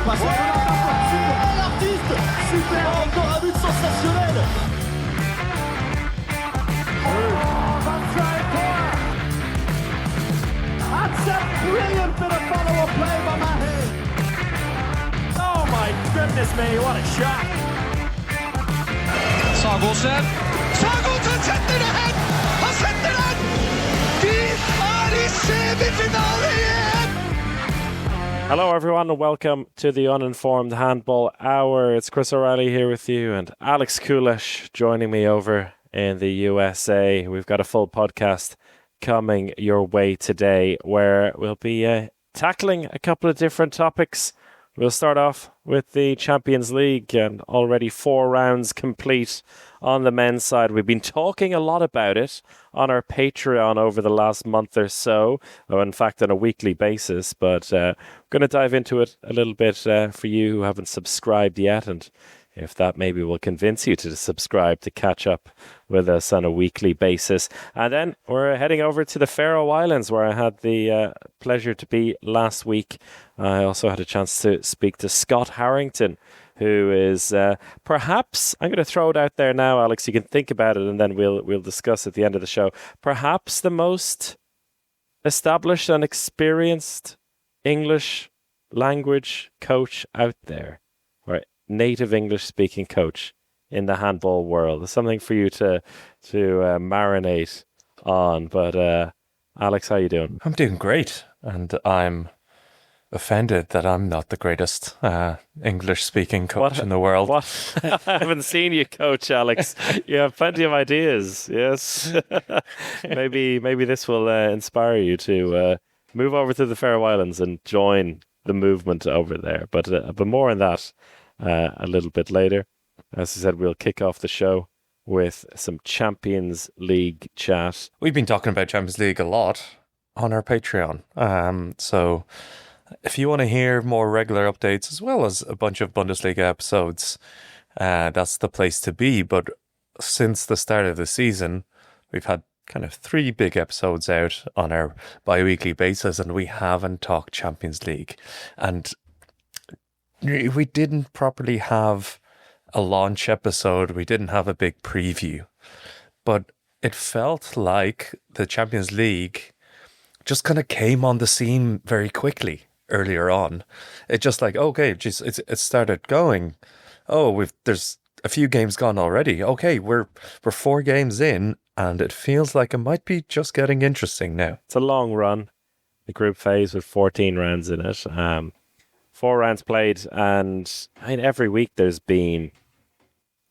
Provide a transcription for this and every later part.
passe. Super l'artiste. Super, encore un but sensationnel. That's a brilliant bit of follow-up play by Mahe. Oh my goodness me, what a shot. Sagosen setter det hen! Han setter den! Vi i semifinale igjen! Hello everyone and welcome to the Uninformed Handball Hour. It's Chris O'Reilly here with you and Alex Kulish joining me over in the USA. We've got a full podcast coming your way today where we'll be tackling a couple of different topics. We'll start off with the Champions League and already 4 rounds complete on the men's side. We've been talking a lot about it on our Patreon over the last month or so, or in fact on a weekly basis, but we're going to dive into it a little bit for you who haven't subscribed yet, and if that maybe will convince you to subscribe to catch up with us on a weekly basis. And then we're heading over to the Faroe Islands where I had the pleasure to be last week. I also had a chance to speak to Scott Harrington, who is perhaps, I'm going to throw it out there now, Alex, you can think about it and then we'll discuss at the end of the show, perhaps the most established and experienced English language coach out there, right? Native English speaking coach in the handball world. It's something for you to marinate on. But Alex, how you doing? I'm doing great, and I'm offended that I'm not the greatest English speaking coach in the world. What? I haven't seen you coach, Alex. You have plenty of ideas. Yes. maybe this will inspire you to move over to the Faroe Islands and join the movement over there. But more on that a little bit later. As I said, we'll kick off the show with some Champions League chat. We've been talking about Champions League a lot on our Patreon. So if you want to hear more regular updates as well as a bunch of Bundesliga episodes, that's the place to be. But since the start of the season, we've had kind of 3 big episodes out on our bi-weekly basis, and we haven't talked Champions League. And we didn't properly have a launch episode. We didn't have a big preview. But it felt like the Champions League just kind of came on the scene very quickly earlier on. It just like, okay, just it started going. Oh, there's a few games gone already. Okay, we're 4 games in, and it feels like it might be just getting interesting now. It's a long run, the group phase with 14 rounds in it. 4 rounds played, and I mean, every week there's been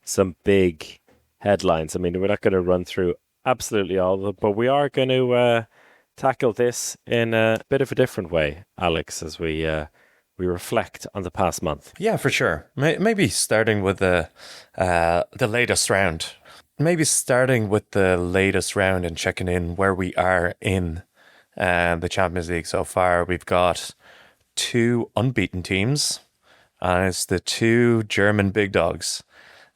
some big headlines. I mean, we're not going to run through absolutely all of them, but we are going to tackle this in a bit of a different way, Alex, as we reflect on the past month. Yeah, for sure. Maybe starting with the latest round. Maybe starting with the latest round and checking in where we are in the Champions League so far. We've got 2 unbeaten teams, and it's the 2 German big dogs,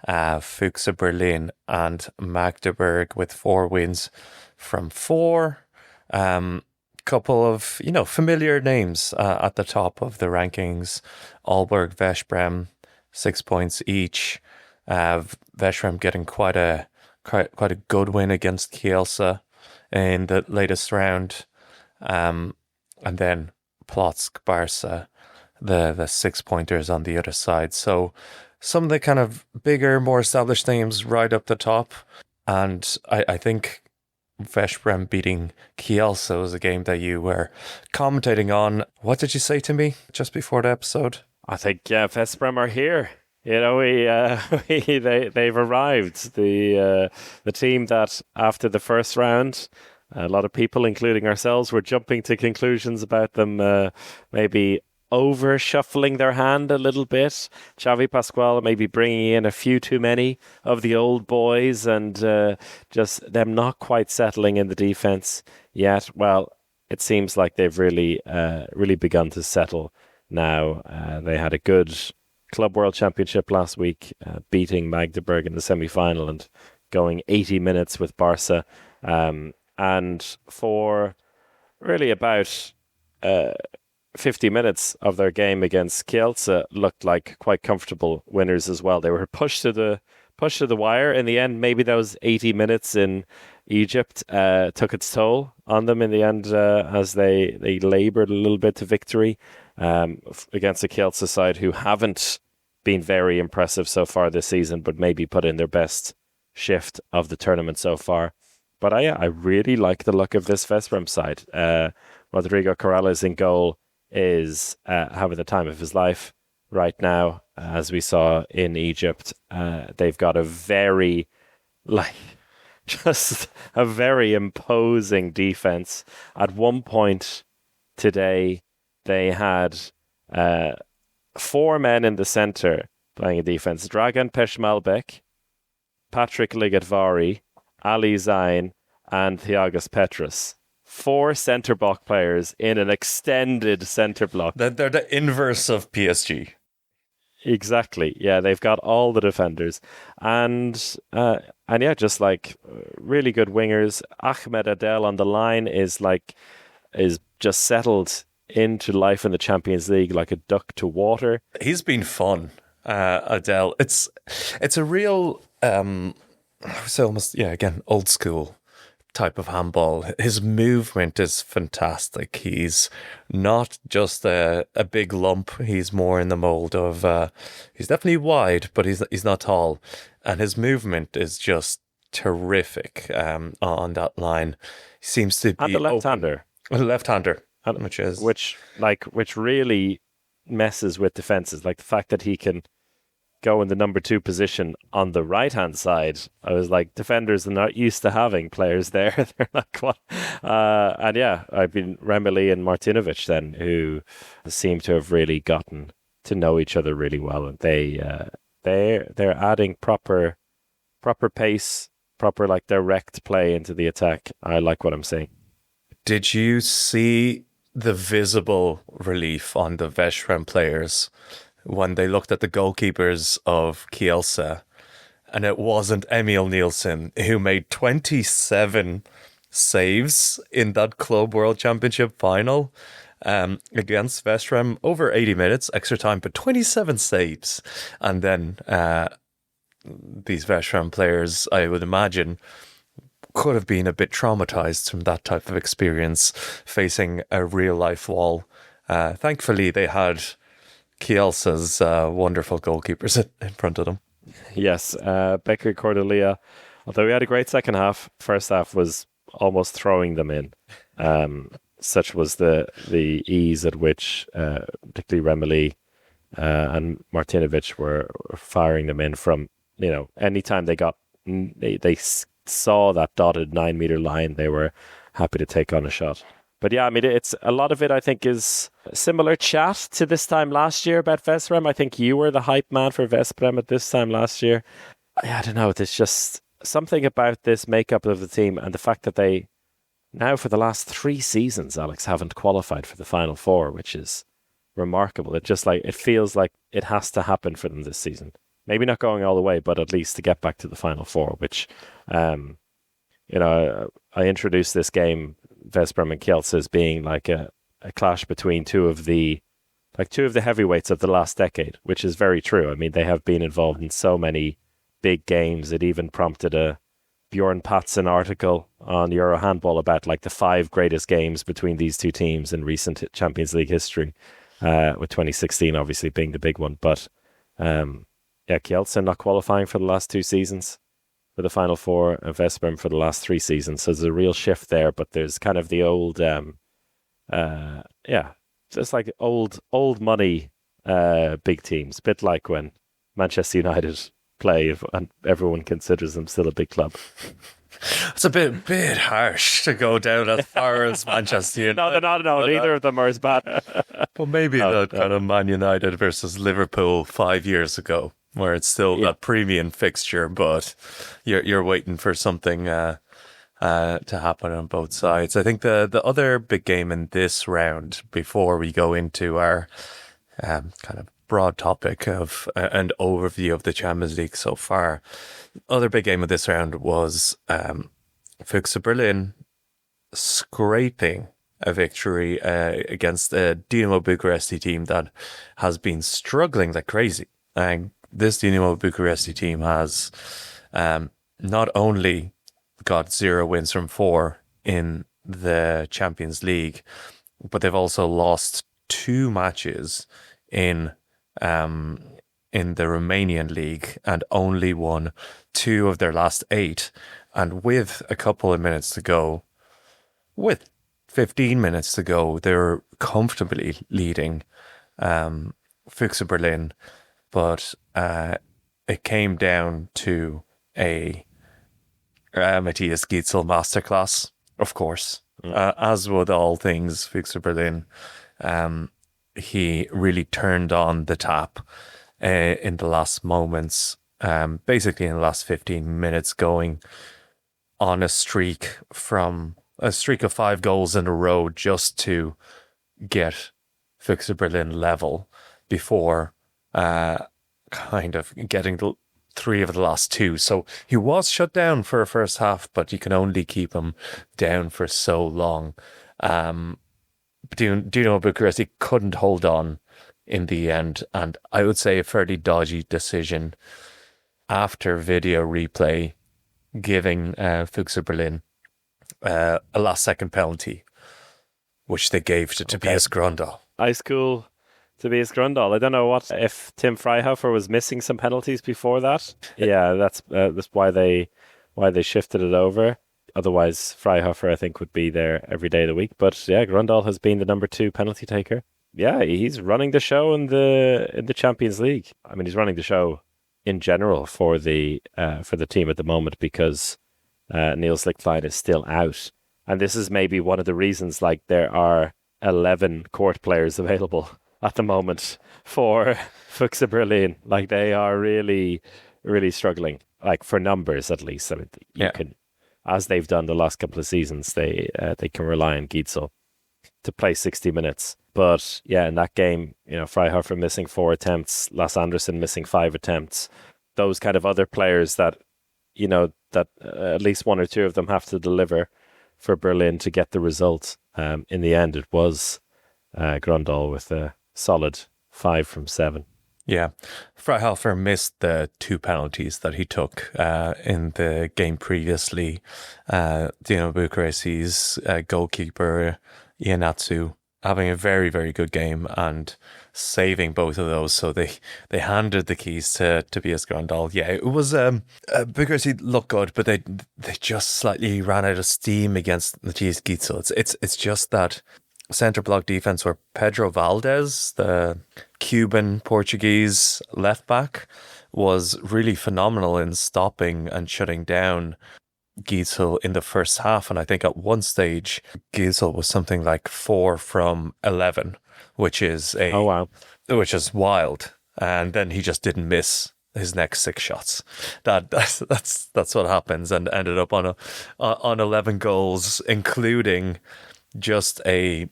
Füchse Berlin and Magdeburg, with 4 wins from 4. Couple of, familiar names at the top of the rankings. Aalborg, Veszprem, 6 points each. Veszprem getting quite a good win against Kielce in the latest round. And then Plotzk, Barca, the 6-pointers on the other side. So some of the kind of bigger, more established names right up the top. And I think Veszprem beating Kielce was a game that you were commentating on. What did you say to me just before the episode? I think Veszprem are here. They've arrived. The team that after the first round, a lot of people, including ourselves, were jumping to conclusions about them maybe over-shuffling their hand a little bit. Xavi Pascual maybe bringing in a few too many of the old boys and just them not quite settling in the defense yet. Well, it seems like they've really begun to settle now. They had a good Club World Championship last week, beating Magdeburg in the semi-final and going 80 minutes with Barca. And for really about 50 minutes of their game against Kielce looked like quite comfortable winners as well. They were pushed to the wire. In the end, maybe those 80 minutes in Egypt took its toll on them in the end as they laboured a little bit to victory against a Kielce side who haven't been very impressive so far this season, but maybe put in their best shift of the tournament so far. But I really like the look of this Vesprem side. Rodrigo Corrales in goal is having the time of his life right now, as we saw in Egypt. They've got a very, just a very imposing defense. At one point today, they had 4 men in the center playing a defense. Dragan Peshmalbek, Patrick Ligatvari, Ali Zain, and Thiagus Petrus. 4 centre block players in an extended centre block. They're the inverse of PSG. Exactly. Yeah, they've got all the defenders, and yeah, just like really good wingers. Ahmed Adel on the line is just settled into life in the Champions League like a duck to water. He's been fun, Adele. It's a real so almost again old school type of handball. His movement is fantastic. He's not just a big lump. He's more in the mold of he's definitely wide, but he's not tall, and his movement is just terrific on that line. He seems to be and the left-hander. Left-hander, which really messes with defenses. Like the fact that he can go in the number 2 position on the right-hand side. I was like, defenders are not used to having players there. They're like, what? And yeah, I've been Remeli and Martinovic then, who seem to have really gotten to know each other really well, and they're adding proper pace, proper like direct play into the attack. I like what I'm seeing. Did you see the visible relief on the Vesprem players when they looked at the goalkeepers of Kielce, and it wasn't Emil Nielsen, who made 27 saves in that Club World Championship final against Vesprem, over 80 minutes, extra time, but 27 saves. And then these Vesprem players, I would imagine, could have been a bit traumatized from that type of experience, facing a real-life wall. Thankfully, they had Kielce's wonderful goalkeepers in front of them. Yes, Becky Cordelia, although we had a great second half, first half was almost throwing them in. Such was the ease at which particularly Remeli and Martinovic were firing them in from, anytime they saw that dotted 9-meter line, they were happy to take on a shot. But yeah, I mean, it's a lot of it, I think, is similar chat to this time last year about Vesprem. I think you were the hype man for Vesprem at this time last year. I don't know. There's just something about this makeup of the team and the fact that they now, for the last 3 seasons, Alex, haven't qualified for the Final Four, which is remarkable. It feels like it has to happen for them this season. Maybe not going all the way, but at least to get back to the Final Four, which, I introduced this game, Vesprem and Kielce, as being like a clash between two of the heavyweights of the last decade, which is very true. I mean, they have been involved in so many big games. It even prompted a Bjorn Patson article on Euro Handball about like the 5 greatest games between these two teams in recent Champions League history, with 2016 obviously being the big one. But Kielce not qualifying for the last 2 seasons for the Final Four, and Vesprem for the last 3 seasons. So there's a real shift there, but there's kind of the old, just like old money big teams, a bit like when Manchester United play and everyone considers them still a big club. It's a bit harsh to go down as far as Manchester United. No, neither of them are as bad. But maybe kind of Man United versus Liverpool 5 years ago, where it's still that premium fixture, but you're waiting for something to happen on both sides. I think the other big game in this round, before we go into our kind of broad topic of an overview of the Champions League so far, other big game of this round was Füchse Berlin scraping a victory against a Dinamo Bucharesti team that has been struggling like crazy. And this Dinamo Bucharesti team has not only got 0 wins from 4 in the Champions League, but they've also lost 2 matches in the Romanian league and only won 2 of their last 8. And with a couple of minutes to go, with 15 minutes to go, they're comfortably leading Füchse Berlin. But it came down to a Matthias Gietzel masterclass, of course, as with all things Füchse Berlin. He really turned on the tap in the last moments, basically in the last 15 minutes, going on a streak of 5 goals in a row just to get Füchse Berlin level before kind of getting 3 of the last 2. So he was shut down for a first half, but you can only keep him down for so long. Dinamo Bucharest couldn't hold on in the end, and I would say a fairly dodgy decision after video replay, giving Füchse Berlin a last second penalty, which they gave to Tobias Grundl. Ice cool Tobias Grundl. I don't know if Tim Freihofer was missing some penalties before that. Yeah, that's why they shifted it over. Otherwise, Freihofer, I think, would be there every day of the week. But yeah, Grundl has been the number 2 penalty taker. Yeah, he's running the show in the Champions League. I mean, he's running the show in general for the team at the moment, because Niels Lichtlein is still out, and this is maybe one of the reasons. Like, there are 11 court players available at the moment for Füchse Berlin. Like, they are really, really struggling. Like, for numbers at least. I mean, you can, as they've done the last couple of seasons, they can rely on Gietzel to play 60 minutes. But yeah, in that game, Freihofer missing 4 attempts, Lasse Andersen missing 5 attempts. Those kind of other players that, that at least 1 or 2 of them have to deliver for Berlin to get the result. In the end, it was Grundl with a solid 5 from 7. Yeah, Freihofer missed the 2 penalties that he took in the game previously. Dinamo Bucharest's goalkeeper Ianatsu having a very, very good game and saving both of those. So they handed the keys to Tobias Grundl. Yeah, it was Bucharest looked good, but they just slightly ran out of steam against Matthias Gietzel. It's just that centre block defense where Pedro Valdez, the Cuban Portuguese left back, was really phenomenal in stopping and shutting down Gietzel in the first half. And I think at one stage Gietzel was something like 4 from 11, which is which is wild. And then he just didn't miss his next 6 shots. That's what happens, and ended up on 11 goals, including just a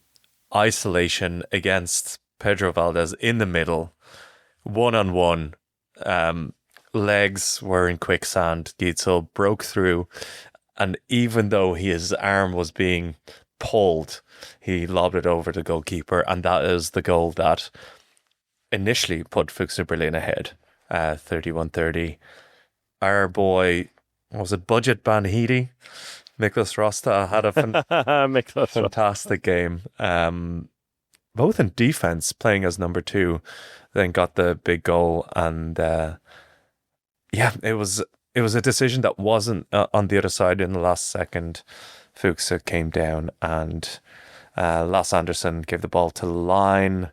isolation against Pedro Valdez in the middle, 1-on-1. Legs were in quicksand. Gietzel broke through, and even though his arm was being pulled, he lobbed it over the goalkeeper, and that is the goal that initially put Füchse Berlin ahead, 31-30. Our boy, was it Budget Banhidi? Miklas Rosta had a fantastic game. Both in defense, playing as number 2, then got the big goal, and it was a decision that wasn't on the other side. In the last second, Füchse came down, and Lasse Andersen gave the ball to the line.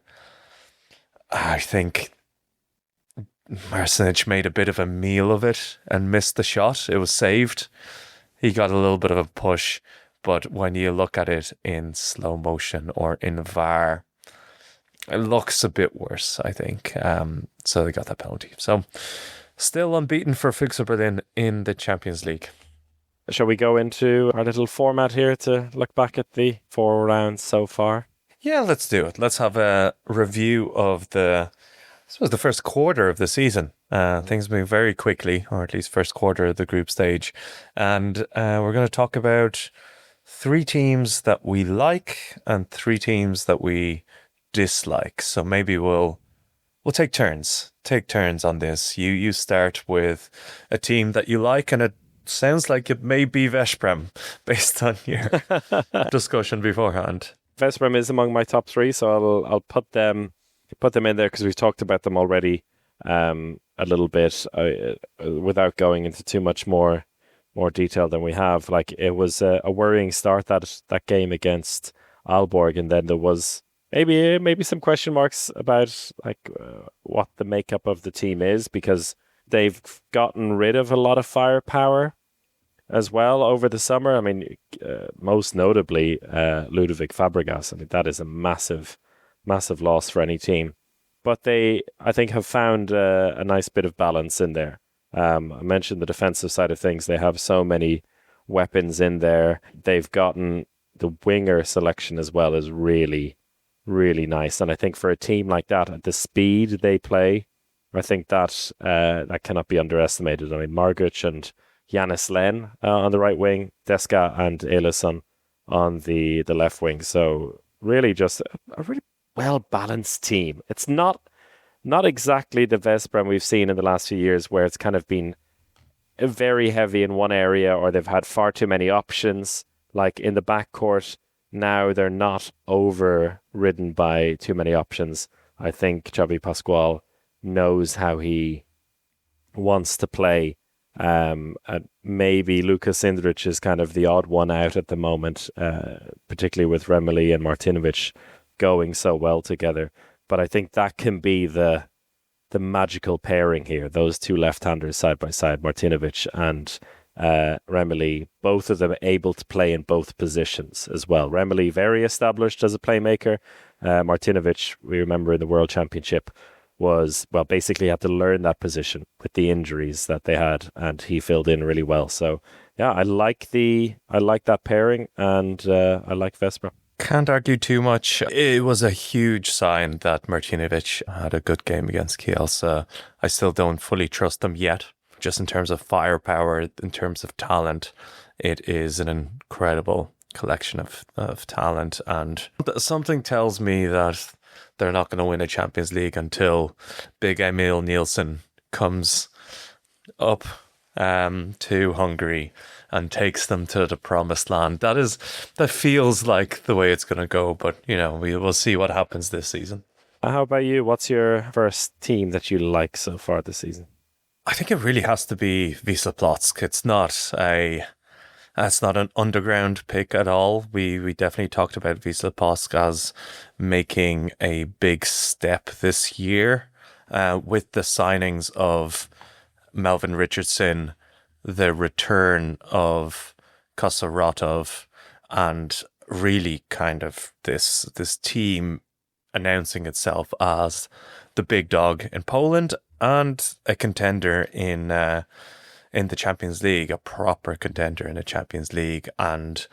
I think Marcinic made a bit of a meal of it and missed the shot. It was saved. He got a little bit of a push, but when you look at it in slow motion or in VAR, it looks a bit worse, I think. So they got that penalty. So still unbeaten for Füchse Berlin in the Champions League. Shall we go into our little format here to look back at the 4 rounds so far? Yeah, let's do it. Let's have a review of the first quarter of the season. Things move very quickly, or at least first quarter of the group stage. And we're going to talk about 3 teams that we like and 3 teams that we dislike. So maybe we'll take turns. Take turns on this. You start with a team that you like, and it sounds like it may be Veszprem based on your discussion beforehand. Veszprem is among my top 3, so I'll put them in there because we've talked about them already a little bit without going into too much more detail than we have. Like, it was a worrying start, that game against Aalborg, and then there was maybe some question marks about what the makeup of the team is, because they've gotten rid of a lot of firepower as well over the summer. I mean, most notably Ludovic Fabregas. I mean, that is a massive loss for any team. But they, I think, have found a nice bit of balance in there. I mentioned the defensive side of things. They have so many weapons in there. They've gotten the winger selection as well is really, really nice. And I think for a team like that, at the speed they play, I think that cannot be underestimated. I mean, Marguch and Janis Len on the right wing, Deska and Eilison on the left wing. So really just a really well-balanced team. It's not exactly the Veszprem we've seen in the last few years, where it's kind of been very heavy in one area, or they've had far too many options. Like in the backcourt, now they're not overridden by too many options. I think Xavi Pascual knows how he wants to play. And maybe Lukas Indrich is kind of the odd one out at the moment, particularly with Remeli and Martinovic going so well together. But I think that can be the magical pairing here. Those two left-handers side by side, Martinovic and Remeli, both of them able to play in both positions as well. Remeli very established as a playmaker. Martinovic, we remember in the World Championship, was, well, basically had to learn that position with the injuries that they had, and he filled in really well. So yeah, I like that pairing, and I like Veszprem. Can't argue too much. It was a huge sign that Martinovic had a good game against Kielce. I still don't fully trust them yet. Just in terms of firepower, in terms of talent, it is an incredible collection of talent. And something tells me that they're not going to win a Champions League until Big Emil Nielsen comes up to Hungary and takes them to the promised land. That feels like the way it's going to go, but we'll see what happens this season. How about you? What's your first team that you like so far this season? I think it really has to be Wisla Plock. It's not an underground pick at all. We definitely talked about Wisla Plock as making a big step this year with the signings of Melvin Richardson, the return of Kosaratov, and really kind of this team announcing itself as the big dog in Poland and a contender in the Champions League, a proper contender in the Champions League. And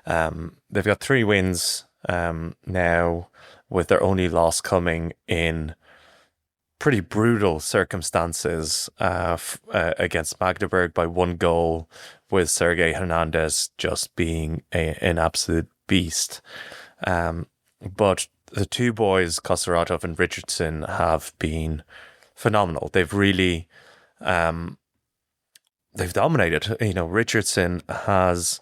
they've got 3 wins now, with their only loss coming in pretty brutal circumstances against Magdeburg by 1 goal, with Sergei Hernandez just being an absolute beast. But the 2 boys, Kosaratov and Richardson, have been phenomenal. They've really they've dominated. Richardson has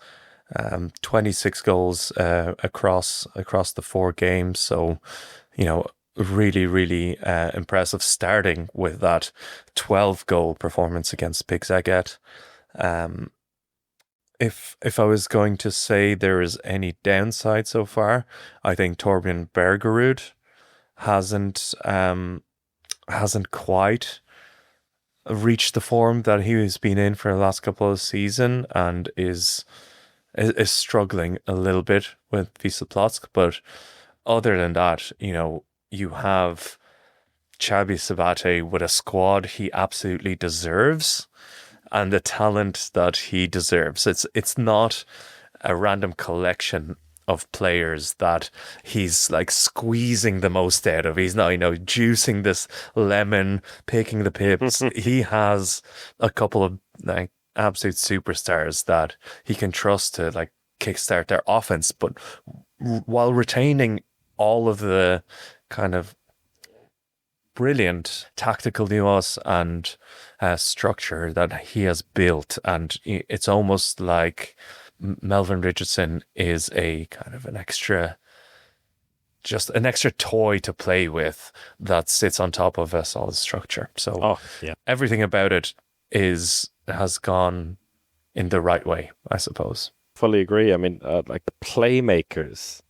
26 goals across the 4 games. So, really, really impressive, starting with that 12-goal performance against Big Zagat. If I was going to say there is any downside so far, I think Torbjörn Bergerud hasn't quite reached the form that he has been in for the last couple of seasons, and is struggling a little bit with Wisla Plock. But other than that, you have Chabi Sabate with a squad he absolutely deserves and the talent that he deserves. It's not a random collection of players that he's like squeezing the most out of. He's not, juicing this lemon, picking the pips. He has a couple of like absolute superstars that he can trust to like kickstart their offense, but while retaining all of the kind of brilliant tactical nuance and structure that he has built. And it's almost like Melvin Richardson is a kind of just an extra toy to play with that sits on top of a solid structure. So everything about it has gone in the right way, I suppose. Fully agree. I mean, like the playmakers,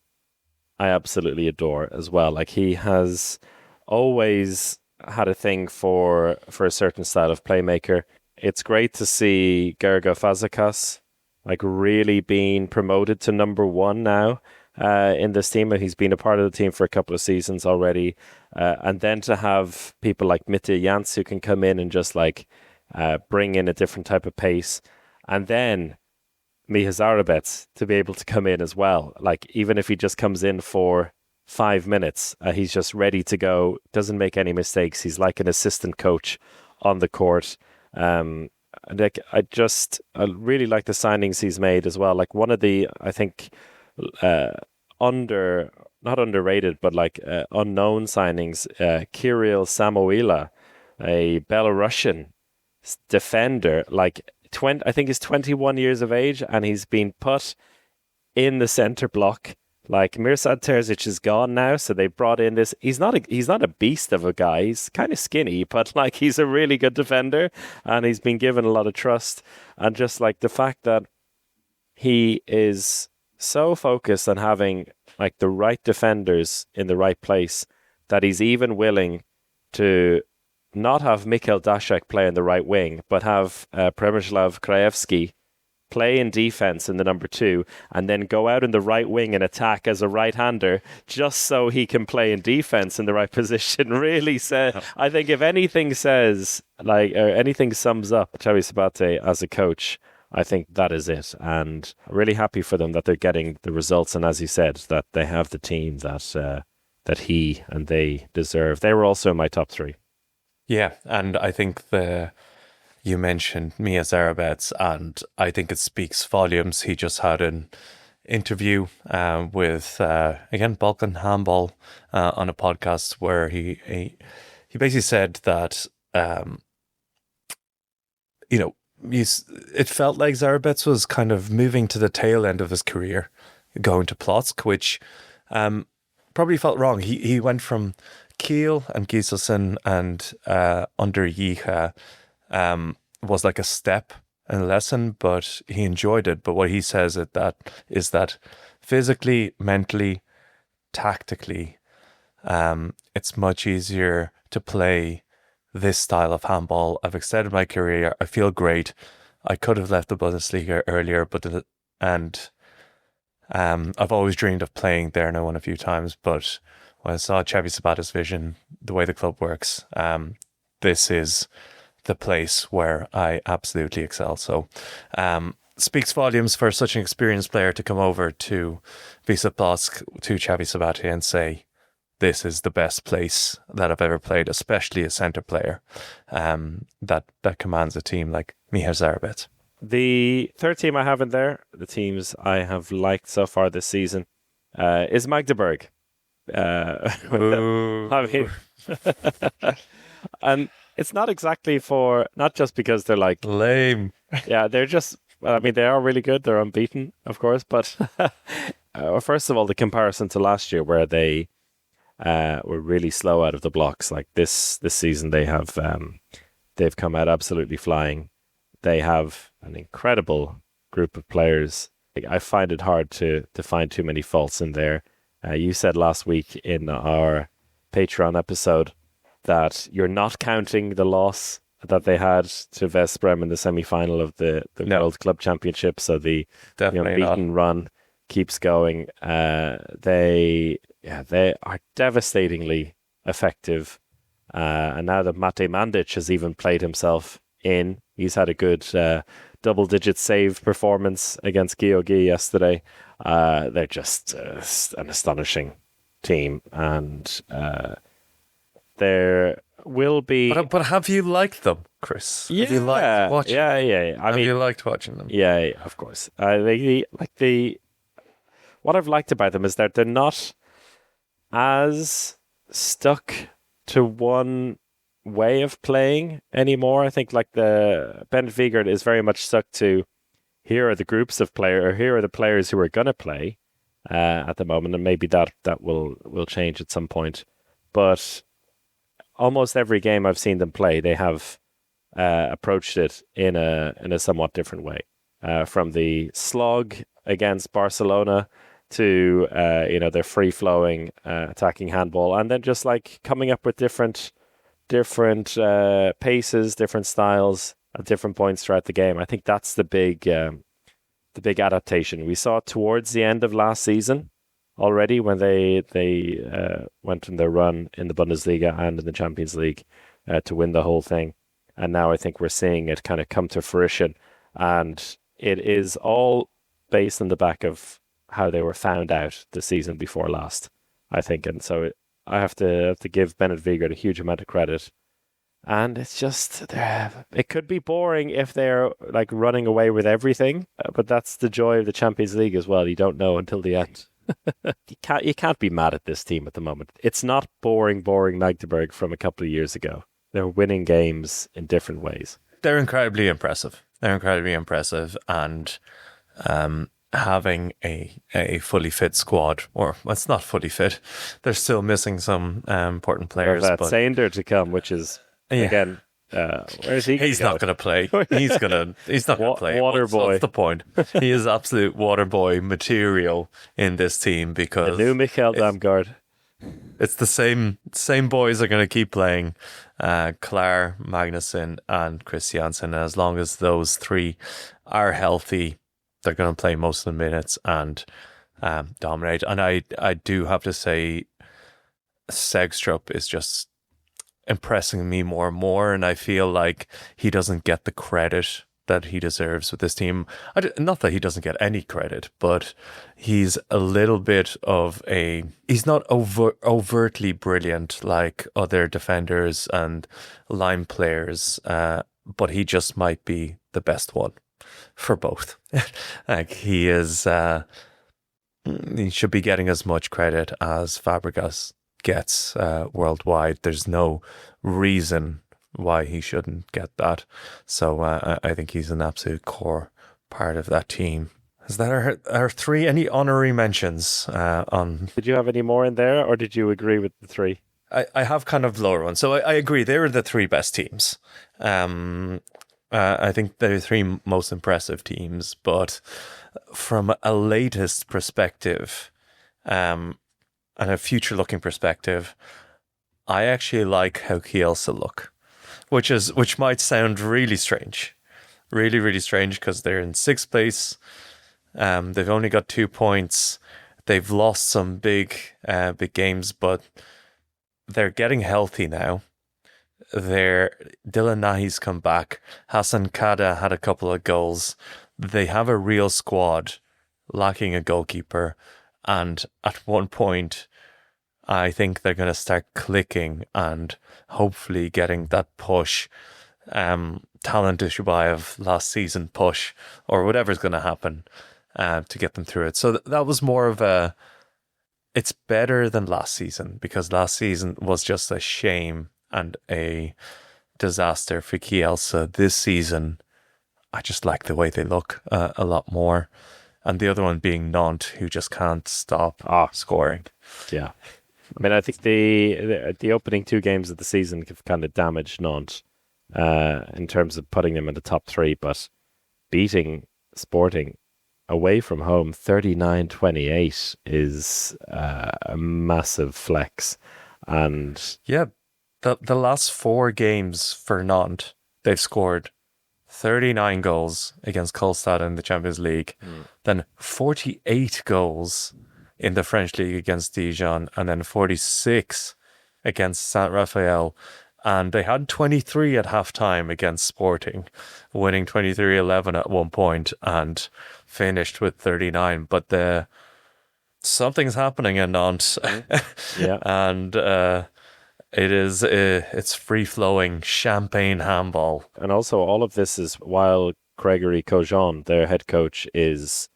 I absolutely adore as well. Like he has always had a thing for a certain style of playmaker. It's great to see Gergo Fazekas like really being promoted to number one now in this team. He's been a part of the team for a couple of seasons already. And then to have people like Mitte Jans who can come in and just like bring in a different type of pace. And then Miha Zarabets to be able to come in as well. Like even if he just comes in for 5 minutes, he's just ready to go, doesn't make any mistakes. He's like an assistant coach on the court. And like, I really like the signings he's made as well. Like one of the, I think, not underrated, but like unknown signings, Kirill Samoila, a Belarusian defender, like I think he's 21 years of age, and he's been put in the center block. Like Mirsad Terzic is gone now, so they brought in this. He's not a beast of a guy. He's kind of skinny, but like he's a really good defender, and he's been given a lot of trust. And just like the fact that he is so focused on having like the right defenders in the right place that he's even willing to not have Mikhail Dashek play in the right wing, but have Przemysław Krajewski play in defense in the number 2, and then go out in the right wing and attack as a right-hander, just so he can play in defense in the right position. Really said, I think if anything says like, or anything sums up Xavi Sabate as a coach, I think that is it. And I'm really happy for them that they're getting the results, and as you said, that they have the team that he and they deserve. They were also in my top 3. Yeah, and I think you mentioned Miha Zarabets, and I think it speaks volumes. He just had an interview with, again, Balkan Handball on a podcast where he basically said that, it felt like Zarabets was kind of moving to the tail end of his career, going to Plock, which probably felt wrong. He went from Kiel and Giselsen and under Yiha was like a step and a lesson, but he enjoyed it. But what he says is that physically, mentally, tactically, it's much easier to play this style of handball. I've extended my career. I feel great. I could have left the Bundesliga earlier, I've always dreamed of playing there, and I won a few times. But when I saw Xavi Sabate's vision, the way the club works, this is the place where I absolutely excel. So speaks volumes for such an experienced player to come over to Wisła Płock, to Xavi Sabate, and say, this is the best place that I've ever played, especially a centre player that commands a team like Miha Zarabets. The third team I have in there, the teams I have liked so far this season, is Magdeburg. I mean, and it's not exactly not just because they're like lame. Yeah, they're just, I mean, they are really good. They're unbeaten, of course, but first of all, the comparison to last year where they were really slow out of the blocks. Like this season, they've come out absolutely flying. They have an incredible group of players. I find it hard to find too many faults in there. You said last week in our Patreon episode that you're not counting the loss that they had to Vesprem in the semi-final of the World Club Championship. So the beaten run keeps going. They are devastatingly effective. And now that Mate Mandic has even played himself in, he's had a good double-digit save performance against Georgi yesterday. They're just an astonishing team, and there will be. But have you liked them, Chris? Yeah, Have you liked watching? yeah. Have you liked watching them? Yeah, of course. What I've liked about them is that they're not as stuck to one way of playing anymore. I think like the Ben Vigert is very much stuck to here are the groups of players, or here are the players who are going to play at the moment, and maybe that will change at some point. But almost every game I've seen them play, they have approached it in a somewhat different way. From the slog against Barcelona to their free flowing attacking handball, and then just like coming up with different paces, different styles at different points throughout the game. I think that's the big adaptation we saw towards the end of last season already when they went on their run in the Bundesliga and in the Champions League to win the whole thing. And now I think we're seeing it kind of come to fruition, and it is all based on the back of how they were found out the season before last, I think. And so I have to give Bennett Vigert a huge amount of credit. And it's just, it could be boring if they're like running away with everything, but that's the joy of the Champions League as well. You don't know until the end. You can't be mad at this team at the moment. It's not boring Magdeburg from a couple of years ago. They're winning games in different ways. They're incredibly impressive. And having a fully fit squad, or well, it's not fully fit. They're still missing some important players. That but Sander to come, which is again, where is he? He's not going to play. He's not going to play. Water boy. What's the point? He is absolute water boy material in this team because the new Michael Damgaard. It's the same boys are going to keep playing. Klar, Magnussen, and Chris Janssen. And as long as those three are healthy, they're going to play most of the minutes and dominate. And I do have to say, Segstrup is just impressing me more and more, and I feel like he doesn't get the credit that he deserves with this team. Not that he doesn't get any credit, but he's a little bit of he's not overtly brilliant like other defenders and line players, but he just might be the best one for both. Like he is, he should be getting as much credit as Fabregas gets worldwide. There's no reason why he shouldn't get that. So I think he's an absolute core part of that team. Is that our three? Any honorary mentions on? Did you have any more in there, or did you agree with the three? I have kind of lower ones. So I agree. They were the three best teams. I think they're the three most impressive teams. But from a latest perspective, and a future-looking perspective, I actually like how Kielce look, which might sound really strange, really, really strange, because they're in sixth place. They've only got 2 points. They've lost some big games, but they're getting healthy now. Dylan Nahi's come back. Hassan Kada had a couple of goals. They have a real squad, lacking a goalkeeper. And at one point, I think they're going to start clicking and hopefully getting that push, Talent Dushubayev last season push, or whatever's going to happen to get them through it. So that was more of it's better than last season, because last season was just a shame and a disaster for Kielce. This season, I just like the way they look a lot more. And the other one being Nantes, who just can't stop scoring. Yeah. I mean, I think the opening 2 games of the season have kind of damaged Nantes in terms of putting them in the top 3, but beating Sporting away from home 39-28 is a massive flex. And yeah, the last 4 games for Nantes, they've scored 39 goals against Kolstad in the Champions League, then 48 goals in the French League against Dijon, and then 46 against Saint Raphael. And they had 23 at half-time against Sporting, winning 23-11 at one point and finished with 39. But something's happening in Nantes. Yeah. And It is. It's free flowing champagne handball. And also, all of this is while Gregory Cojon, their head coach, is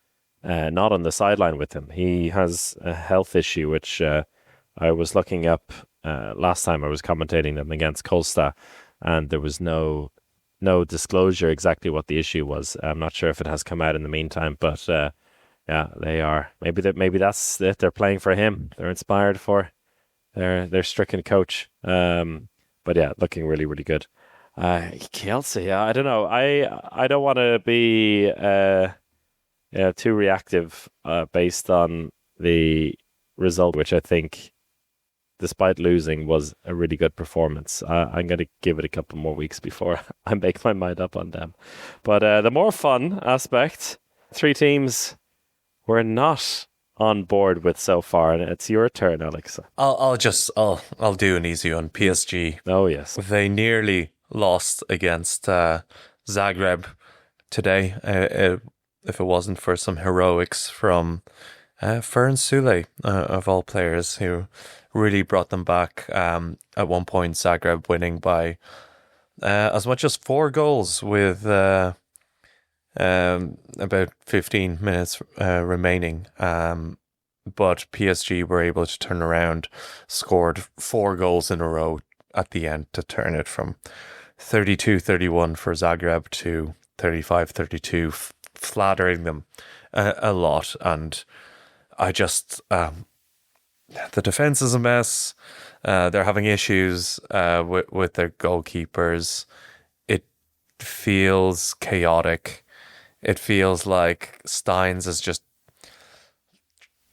not on the sideline with him. He has a health issue, which I was looking up last time I was commentating them against Kolstad, and there was no disclosure exactly what the issue was. I'm not sure if it has come out in the meantime, but yeah, they are. Maybe that's it. They're playing for him. They're inspired for their stricken coach. But yeah, looking really, really good. Kelsey, yeah, I don't know. I don't want to be too reactive based on the result, which I think, despite losing, was a really good performance. I'm going to give it a couple more weeks before I make my mind up on them. But the more fun aspect, 3 teams we're not on board with so far, and it's your turn, Alex. I'll do an easy one. PSG. Oh yes, They nearly lost against Zagreb today. If it wasn't for some heroics from Fern Sule, of all players, who really brought them back. At one point, Zagreb winning by as much as 4 goals with about 15 minutes remaining. But PSG were able to turn around, scored 4 goals in a row at the end to turn it from 32-31 for Zagreb to 35-32, flattering them a lot. And I just, the defense is a mess. They're having issues with their goalkeepers. It feels chaotic. It feels like Steins is just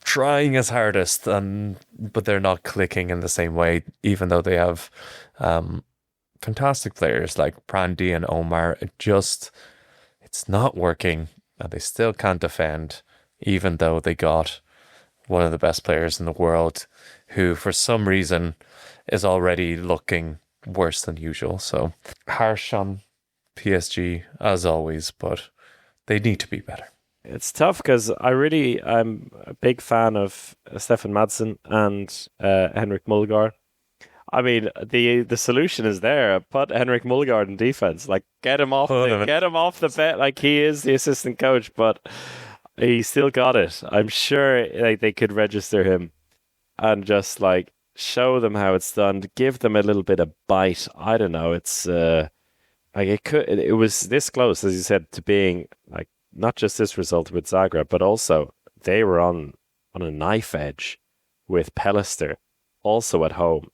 trying his hardest, but they're not clicking in the same way, even though they have fantastic players like Prandi and Omar. It's not working, and they still can't defend, even though they got one of the best players in the world, who for some reason is already looking worse than usual. So harsh on PSG as always, but they need to be better. it's tough because I'm a big fan of Stefan Madsen and Henrik Mulgaard. I mean, the solution is there. Put Henrik Mulgaard in defense. Like, get him off the bet. Like, he is the assistant coach, but he still got it. I'm sure like they could register him and just like show them how it's done. Give them a little bit of bite. I don't know. It's like it was this close, as you said, to being like not just this result with Zagreb, but also they were on a knife edge with Pellister, also at home.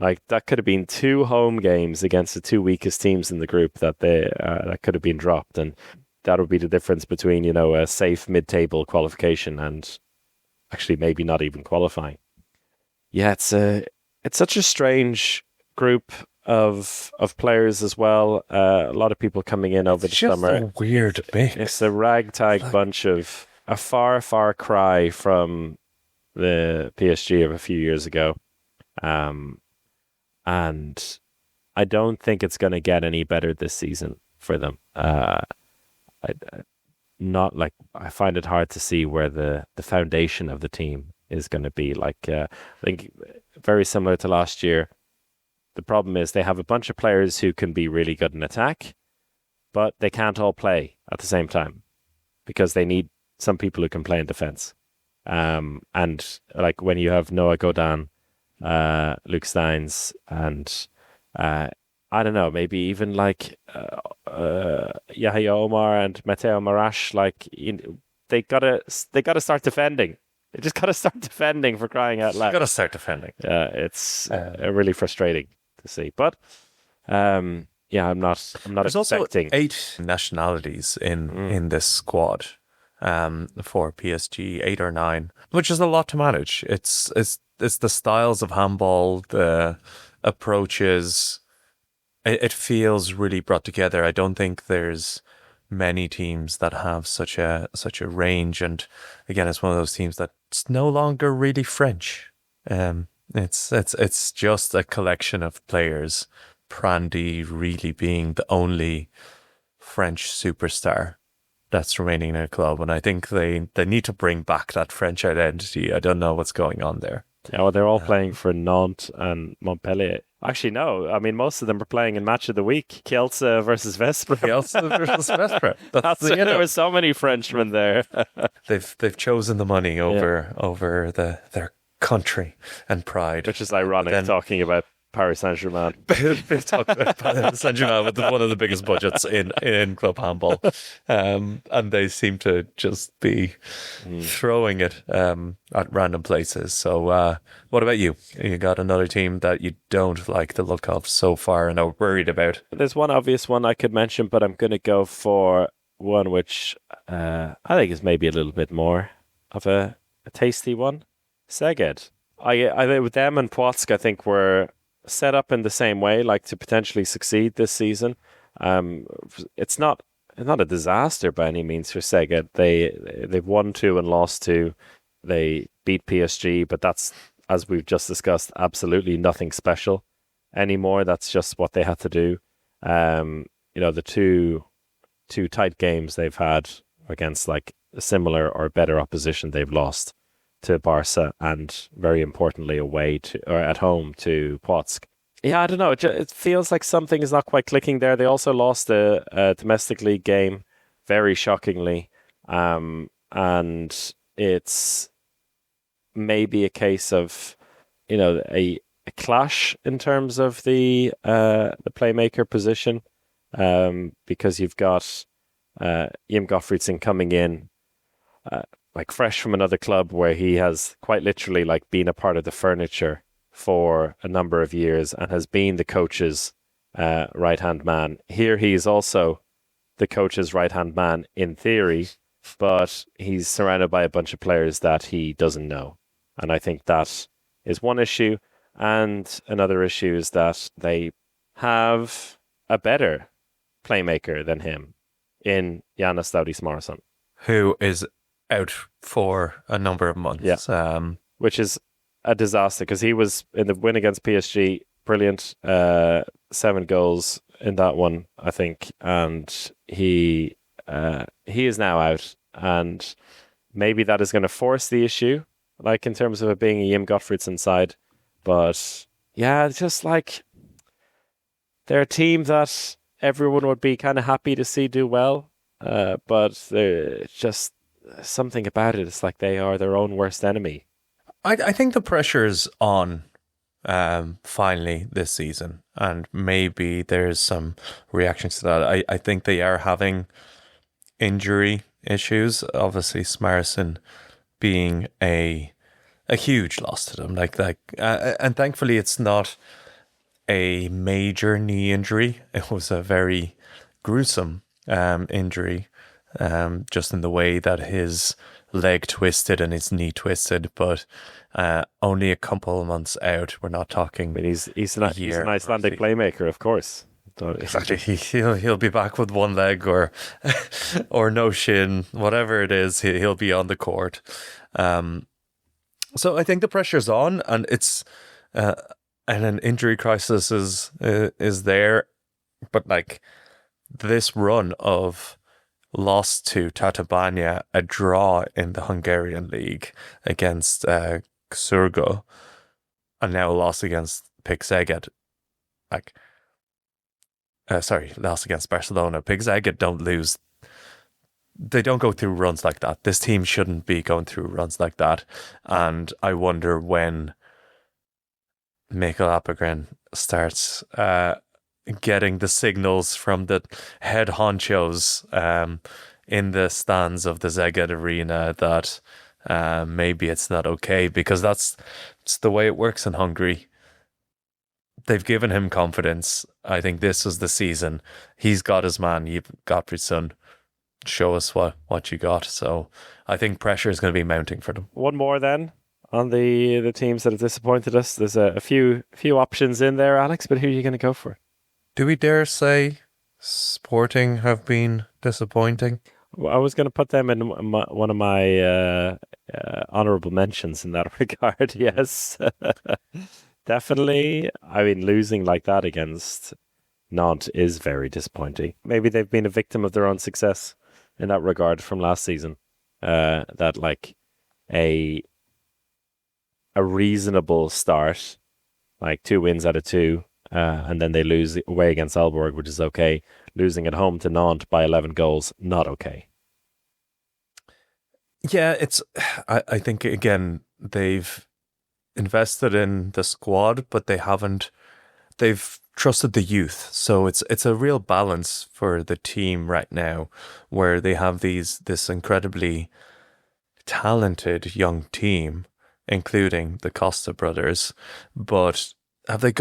Like, that could have been 2 home games against the 2 weakest teams in the group that that could have been dropped, and that would be the difference between, you know, a safe mid-table qualification and actually maybe not even qualifying. Yeah, it's such a strange group of players as well. A lot of people coming in over the summer. It's a weird mix. It's a ragtag bunch of a far cry from the PSG of a few years ago. And I don't think it's going to get any better this season for them. I find it hard to see where the foundation of the team is going to be. Like, I think very similar to last year. The problem is they have a bunch of players who can be really good in attack, but they can't all play at the same time because they need some people who can play in defense. And like when you have Noah Godin, Luke Steins, and I don't know, maybe even like Yahya Omar and Matteo Marash, like they gotta start defending. They just gotta start defending, for crying out loud. Gotta start defending. Yeah, it's really frustrating to see. But yeah, I'm not There's expecting. also 8 nationalities in this squad for PSG, 8 or 9, which is a lot to manage. It's the styles of handball, the approaches. It feels really brought together. I don't think there's many teams that have such a range. And again, it's one of those teams that's no longer really French. It's just a collection of players. Prandi really being the only French superstar that's remaining in a club, and I think they need to bring back that French identity. I don't know what's going on there. Yeah, well, they're all playing for Nantes and Montpellier. Actually, no. I mean, most of them are playing in Match of the Week. Kielce versus Vespre. Kielce versus Vespre. There were so many Frenchmen there. They've chosen the money over their country and pride. Which is ironic, talking about Paris Saint-Germain. They've talked about Paris Saint-Germain with one of the biggest budgets in club handball. And they seem to just be throwing it at random places. So what about you? You got another team that you don't like the look of so far and are worried about? There's one obvious one I could mention, but I'm going to go for one which I think is maybe a little bit more of a tasty one. Szeged. I think with them and Płock, I think were set up in the same way, like to potentially succeed this season. It's not a disaster by any means for Szeged. They've won 2 and lost 2. They beat PSG, but that's, as we've just discussed, absolutely nothing special anymore. That's just what they had to do. The two tight games they've had against like similar or better opposition, they've lost to Barca and very importantly at home to Płock. Yeah, I don't know. It feels like something is not quite clicking there. They also lost a domestic league game, very shockingly, and it's maybe a case of a clash in terms of the playmaker position, because you've got Jim Gottfriedson coming in. Like fresh from another club where he has quite literally like been a part of the furniture for a number of years and has been the coach's right-hand man. Here he is also the coach's right-hand man in theory, but he's surrounded by a bunch of players that he doesn't know. And I think that is one issue. And another issue is that they have a better playmaker than him in Giannis Staudis-Morrison, who is out for a number of months. Which is a disaster because he was in the win against PSG, brilliant, 7 goals in that one, I think, and he is now out, and maybe that is going to force the issue, like in terms of it being a Jim Gottfriedson side. But yeah, it's just like they're a team that everyone would be kind of happy to see do well, but they're just something about it. It's like they are their own worst enemy. I think the pressure's on finally this season, and maybe there's some reactions to that. I think they are having injury issues. Obviously, Smarson being a huge loss to them. And thankfully, it's not a major knee injury. It was a very gruesome injury. Just in the way that his leg twisted and his knee twisted, but only a couple of months out. We're not talking. I mean, he's an Icelandic playmaker, of course. Exactly. He'll be back with one leg or no shin, whatever it is. He'll be on the court. So I think the pressure's on, and it's and an injury crisis is there, but like this run of lost to Tatabánya, a draw in the Hungarian league against Surgo, and now lost against Szeged. Lost against Barcelona. Szeged don't lose. They don't go through runs like that. This team shouldn't be going through runs like that. And I wonder when Mikael Appelgren starts getting the signals from the head honchos in the stands of the Szeged arena that maybe it's not okay, because it's the way it works in Hungary. They've given him confidence. I think this was the season. He's got his man, Gottfriedson. Show us what you got. So I think pressure is going to be mounting for them. One more then on the teams that have disappointed us. There's a few options in there, Alex, but who are you going to go for? Do we dare say Sporting have been disappointing? Well, I was going to put them in one of my honourable mentions in that regard. Yes, definitely. I mean, losing like that against Nantes is very disappointing. Maybe they've been a victim of their own success in that regard from last season. That like a a reasonable start, like 2 wins out of 2, and then they lose away against Aalborg, which is okay. Losing at home to Nantes by 11 goals, not okay. Yeah, I think, again, they've invested in the squad, but they've trusted the youth. So it's a real balance for the team right now, where they have this incredibly talented young team, including the Costa brothers, but have they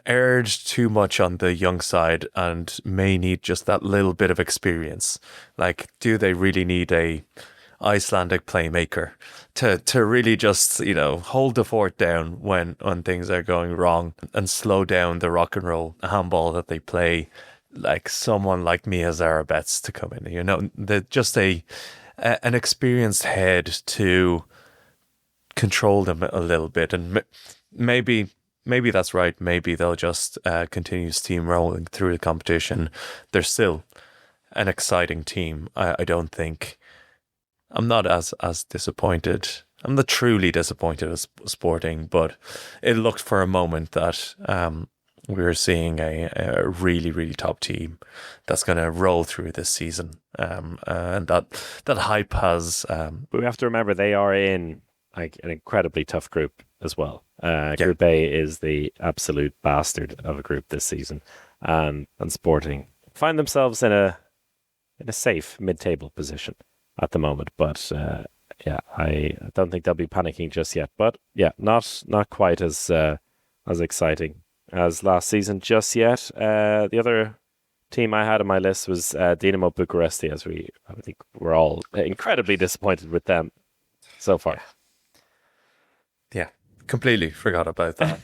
erred too much on the young side and may need just that little bit of experience? Like, do they really need a Icelandic playmaker to really just, hold the fort down when things are going wrong and slow down the rock and roll handball that they play, like someone like Mia Zarabets to come in, just an experienced head to control them a little bit. And maybe that's right. Maybe they'll just continue steamrolling through the competition. They're still an exciting team. I don't think. I'm not as disappointed. I'm not truly disappointed as Sporting, but it looked for a moment that we were seeing a really, really top team that's going to roll through this season. And that hype has... But we have to remember they are in like an incredibly tough group as well. Group A is the absolute bastard of a group this season. And Sporting find themselves in a safe mid-table position at the moment, but I don't think they'll be panicking just yet. But yeah, not quite as exciting as last season just yet. The other team I had on my list was Dinamo Bucuresti, I think we're all incredibly disappointed with them so far. Yeah, completely forgot about that.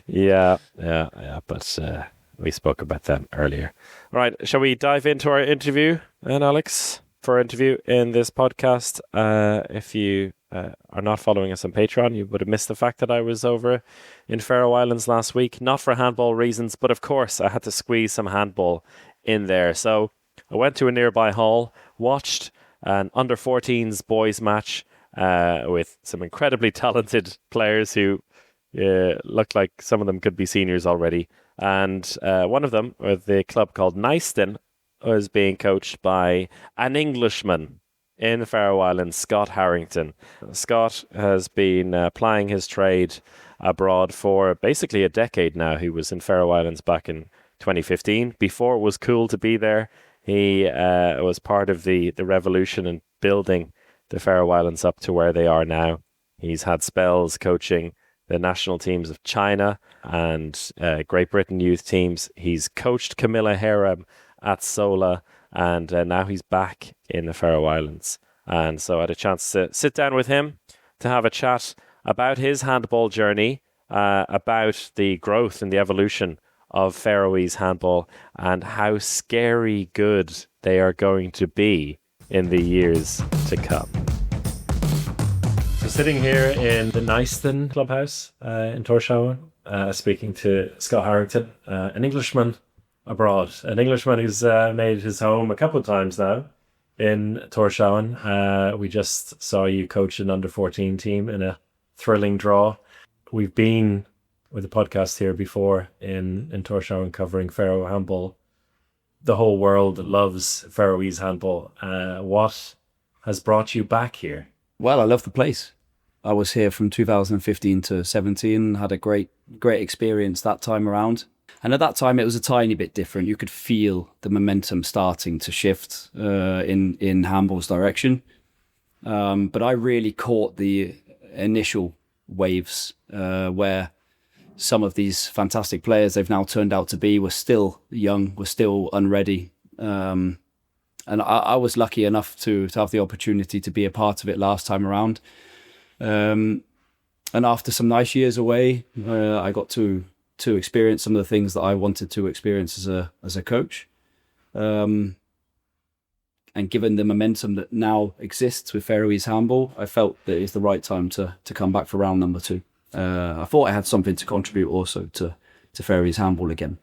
Yeah, but we spoke about them earlier. All right, shall we dive into our interview then, Alex? For our interview in this podcast, if you are not following us on Patreon, you would have missed the fact that I was over in Faroe Islands last week, not for handball reasons, but of course I had to squeeze some handball in there. So I went to a nearby hall, watched an under-14s boys match with some incredibly talented players who looked like some of them could be seniors already. And one of them, the club called Neistin, was being coached by an Englishman in the Faroe Islands, Scott Harrington. Scott has been plying his trade abroad for basically a decade now. He was in Faroe Islands back in 2015. Before it was cool to be there, he was part of the revolution in building the Faroe Islands up to where they are now. He's had spells coaching the national teams of China and Great Britain youth teams. He's coached Camilla Harem at Sola, and now he's back in the Faroe Islands. And so I had a chance to sit down with him to have a chat about his handball journey, about the growth and the evolution of Faroese handball, and how scary good they are going to be in the years to come. So sitting here in the Neistin clubhouse in Tórshavn, speaking to Scott Harrington, an Englishman abroad, an Englishman who's made his home a couple of times now in Tórshavn. We just saw you coach an under-14 team in a thrilling draw. We've been with the podcast here before in Tórshavn covering Faroe handball. The whole world loves Faroese handball. What has brought you back here? Well, I love the place. I was here from 2015 to 17, had a great experience that time around. And at that time, it was a tiny bit different. You could feel the momentum starting to shift in handball's direction. But I really caught the initial waves where some of these fantastic players they've now turned out to be were still young, were still unready. And I was lucky enough to have the opportunity to be a part of it last time around. And after some nice years away, I got to experience some of the things that I wanted to experience as a coach. And given the momentum that now exists with Faroese handball, I felt that it's the right time to come back for round number 2. I thought I had something to contribute also to Faroese handball again.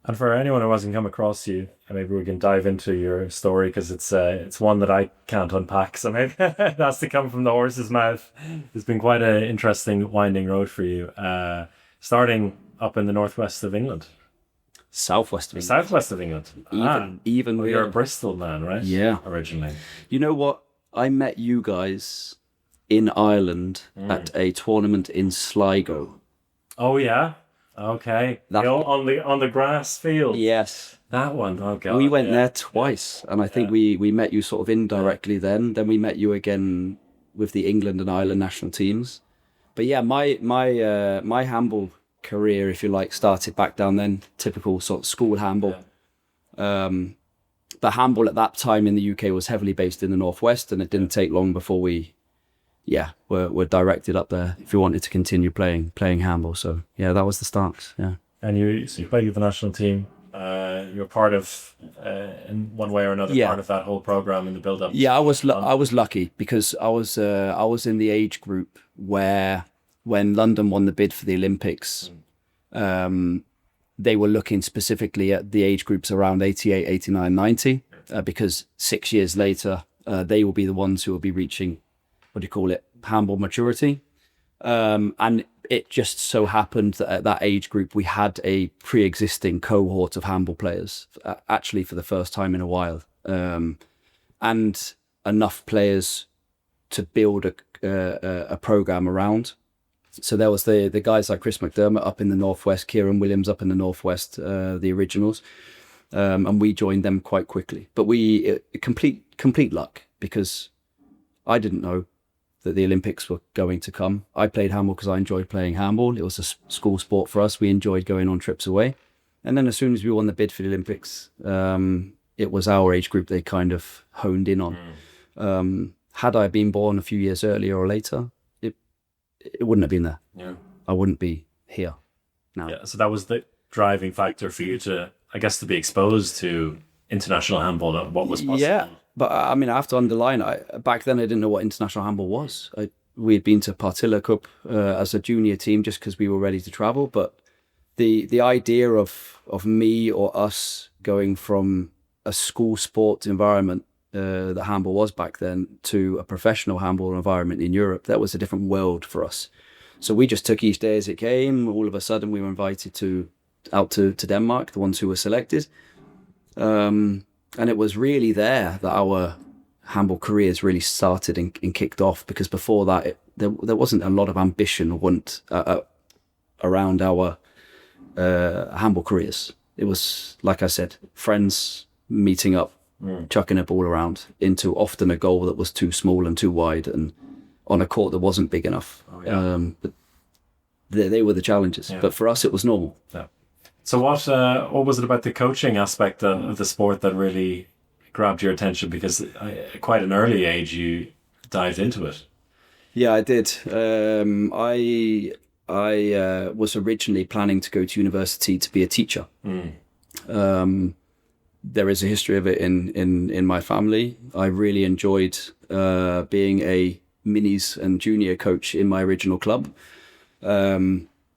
And for anyone who hasn't come across you, maybe we can dive into your story because it's one that I can't unpack. So maybe it has to come from the horse's mouth. It's been quite an interesting, winding road for you, starting up in the northwest of England. Southwest of England. Southwest of England. Even Well, you're a Bristol man, right? Yeah. Originally. You know what? I met you guys in Ireland at a tournament in Sligo. Oh yeah. Okay. That- on the grass field. Yes. That one. Oh god. We went there twice, and I think we met you sort of indirectly then. Then we met you again with the England and Ireland national teams. But yeah, my handball career, if you like, started back down then. Typical sort of school handball. The handball at that time in the UK was heavily based in the northwest, and it didn't take long before we were directed up there if we wanted to continue playing handball. So yeah, that was the start. Yeah. And you played with the national team. You're part of, in one way or another, Yeah. part of that whole program in the build-up. Yeah, I was lucky because I was in the age group where when London won the bid for the Olympics, they were looking specifically at the age groups around 88, 89, 90, because 6 years later, they will be the ones who will be reaching, handball maturity. And it just so happened that at that age group, we had a pre-existing cohort of handball players, actually for the first time in a while, and enough players to build a program around. So there was the guys like Chris McDermott up in the northwest, Kieran Williams up in the northwest, the originals, and we joined them quite quickly. But complete luck, because I didn't know that the Olympics were going to come. I played handball because I enjoyed playing handball. It was a school sport for us. We enjoyed going on trips away. And then as soon as we won the bid for the Olympics, it was our age group they kind of honed in on. Had I been born a few years earlier or later, it wouldn't have been there. Yeah. I wouldn't be here now. Yeah. So that was the driving factor for you to be exposed to international handball and what was possible. Yeah, but I mean, I have to underline, back then I didn't know what international handball was. We had been to Partilla Cup as a junior team just because we were ready to travel. But the idea of me or us going from a school sports environment that handball was back then to a professional handball environment in Europe, that was a different world for us. So we just took each day as it came. All of a sudden we were invited out to Denmark, the ones who were selected. And it was really there that our handball careers really started and kicked off, because before that there wasn't a lot of ambition or want around our handball careers. It was, like I said, friends meeting up, chucking a ball around into often a goal that was too small and too wide, and on a court that wasn't big enough. But they were the challenges. Yeah. But for us, it was normal. Yeah. So what was it about the coaching aspect of the sport that really grabbed your attention? Because at quite an early age, you dived into it. Yeah, I did. I was originally planning to go to university to be a teacher. There is a history of it in my family. I really enjoyed being a minis and junior coach in my original club.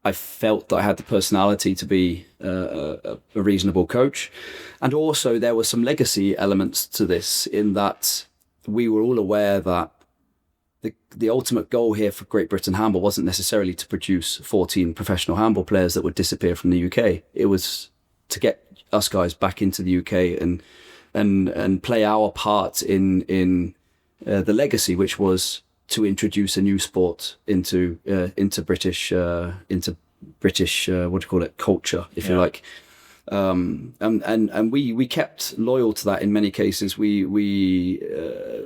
I felt that I had the personality to be a reasonable coach. And also there were some legacy elements to this, in that we were all aware that the ultimate goal here for Great Britain handball wasn't necessarily to produce 14 professional handball players that would disappear from the UK. It was to get us guys back into the UK and play our part in the legacy, which was to introduce a new sport into British culture, if you like. And we kept loyal to that in many cases. We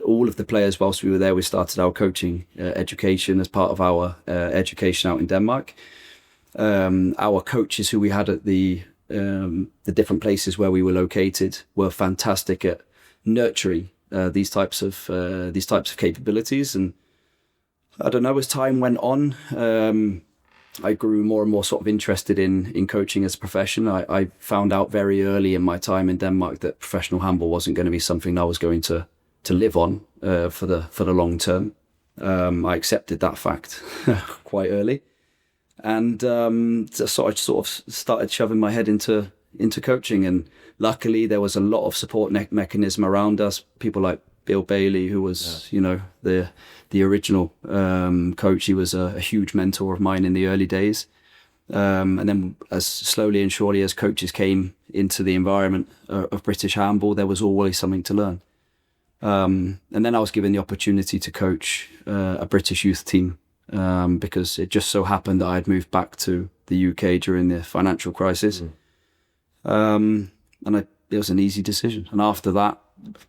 all of the players, whilst we were there, we started our coaching education as part of our education out in Denmark. Our coaches who we had at the different places where we were located were fantastic at nurturing these types of capabilities. And I don't know, as time went on, I grew more and more sort of interested in coaching as a profession. I found out very early in my time in Denmark that professional handball wasn't going to be something I was going to live on for the long term. I accepted that fact quite early, and so I sort of started shoving my head into into coaching. And luckily there was a lot of support mechanism around us. People like Bill Bailey, who was, the original coach. He was a huge mentor of mine in the early days. And then as slowly and surely as coaches came into the environment of British handball, there was always something to learn. And then I was given the opportunity to coach a British youth team because it just so happened that I had moved back to the UK during the financial crisis. And it was an easy decision. And after that,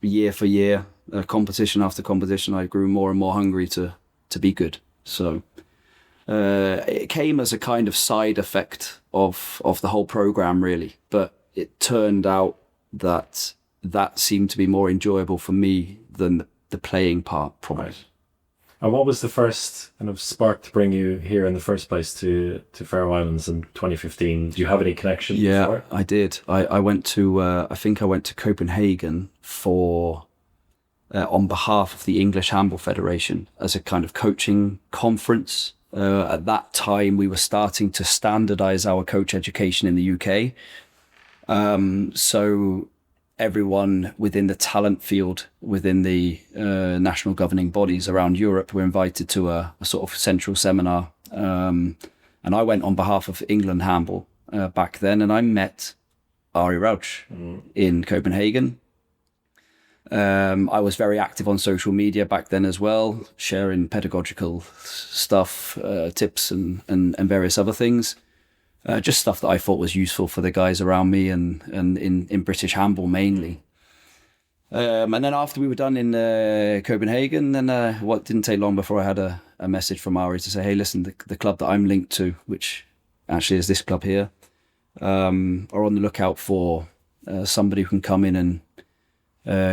year for year, competition after competition, I grew more and more hungry to be good. So it came as a kind of side effect of the whole program, really. But it turned out that seemed to be more enjoyable for me than the playing part, probably. Right. And what was the first kind of spark to bring you here in the first place to Faroe Islands in 2015? Do you have any connection? Yeah, before? I did. I went to, I think I went to Copenhagen for, on behalf of the English Handball Federation as a kind of coaching conference. At that time, we were starting to standardize our coach education in the UK. So everyone within the talent field, within the national governing bodies around Europe were invited to a sort of central seminar. And I went on behalf of England Handball back then, and I met Ari Rauch in Copenhagen. I was very active on social media back then as well, sharing pedagogical stuff, tips and various other things. Just stuff that I thought was useful for the guys around me and in British handball mainly. And then after we were done in Copenhagen, then it didn't take long before I had a message from Ari to say, hey, listen, the club that I'm linked to, which actually is this club here, are on the lookout for somebody who can come in and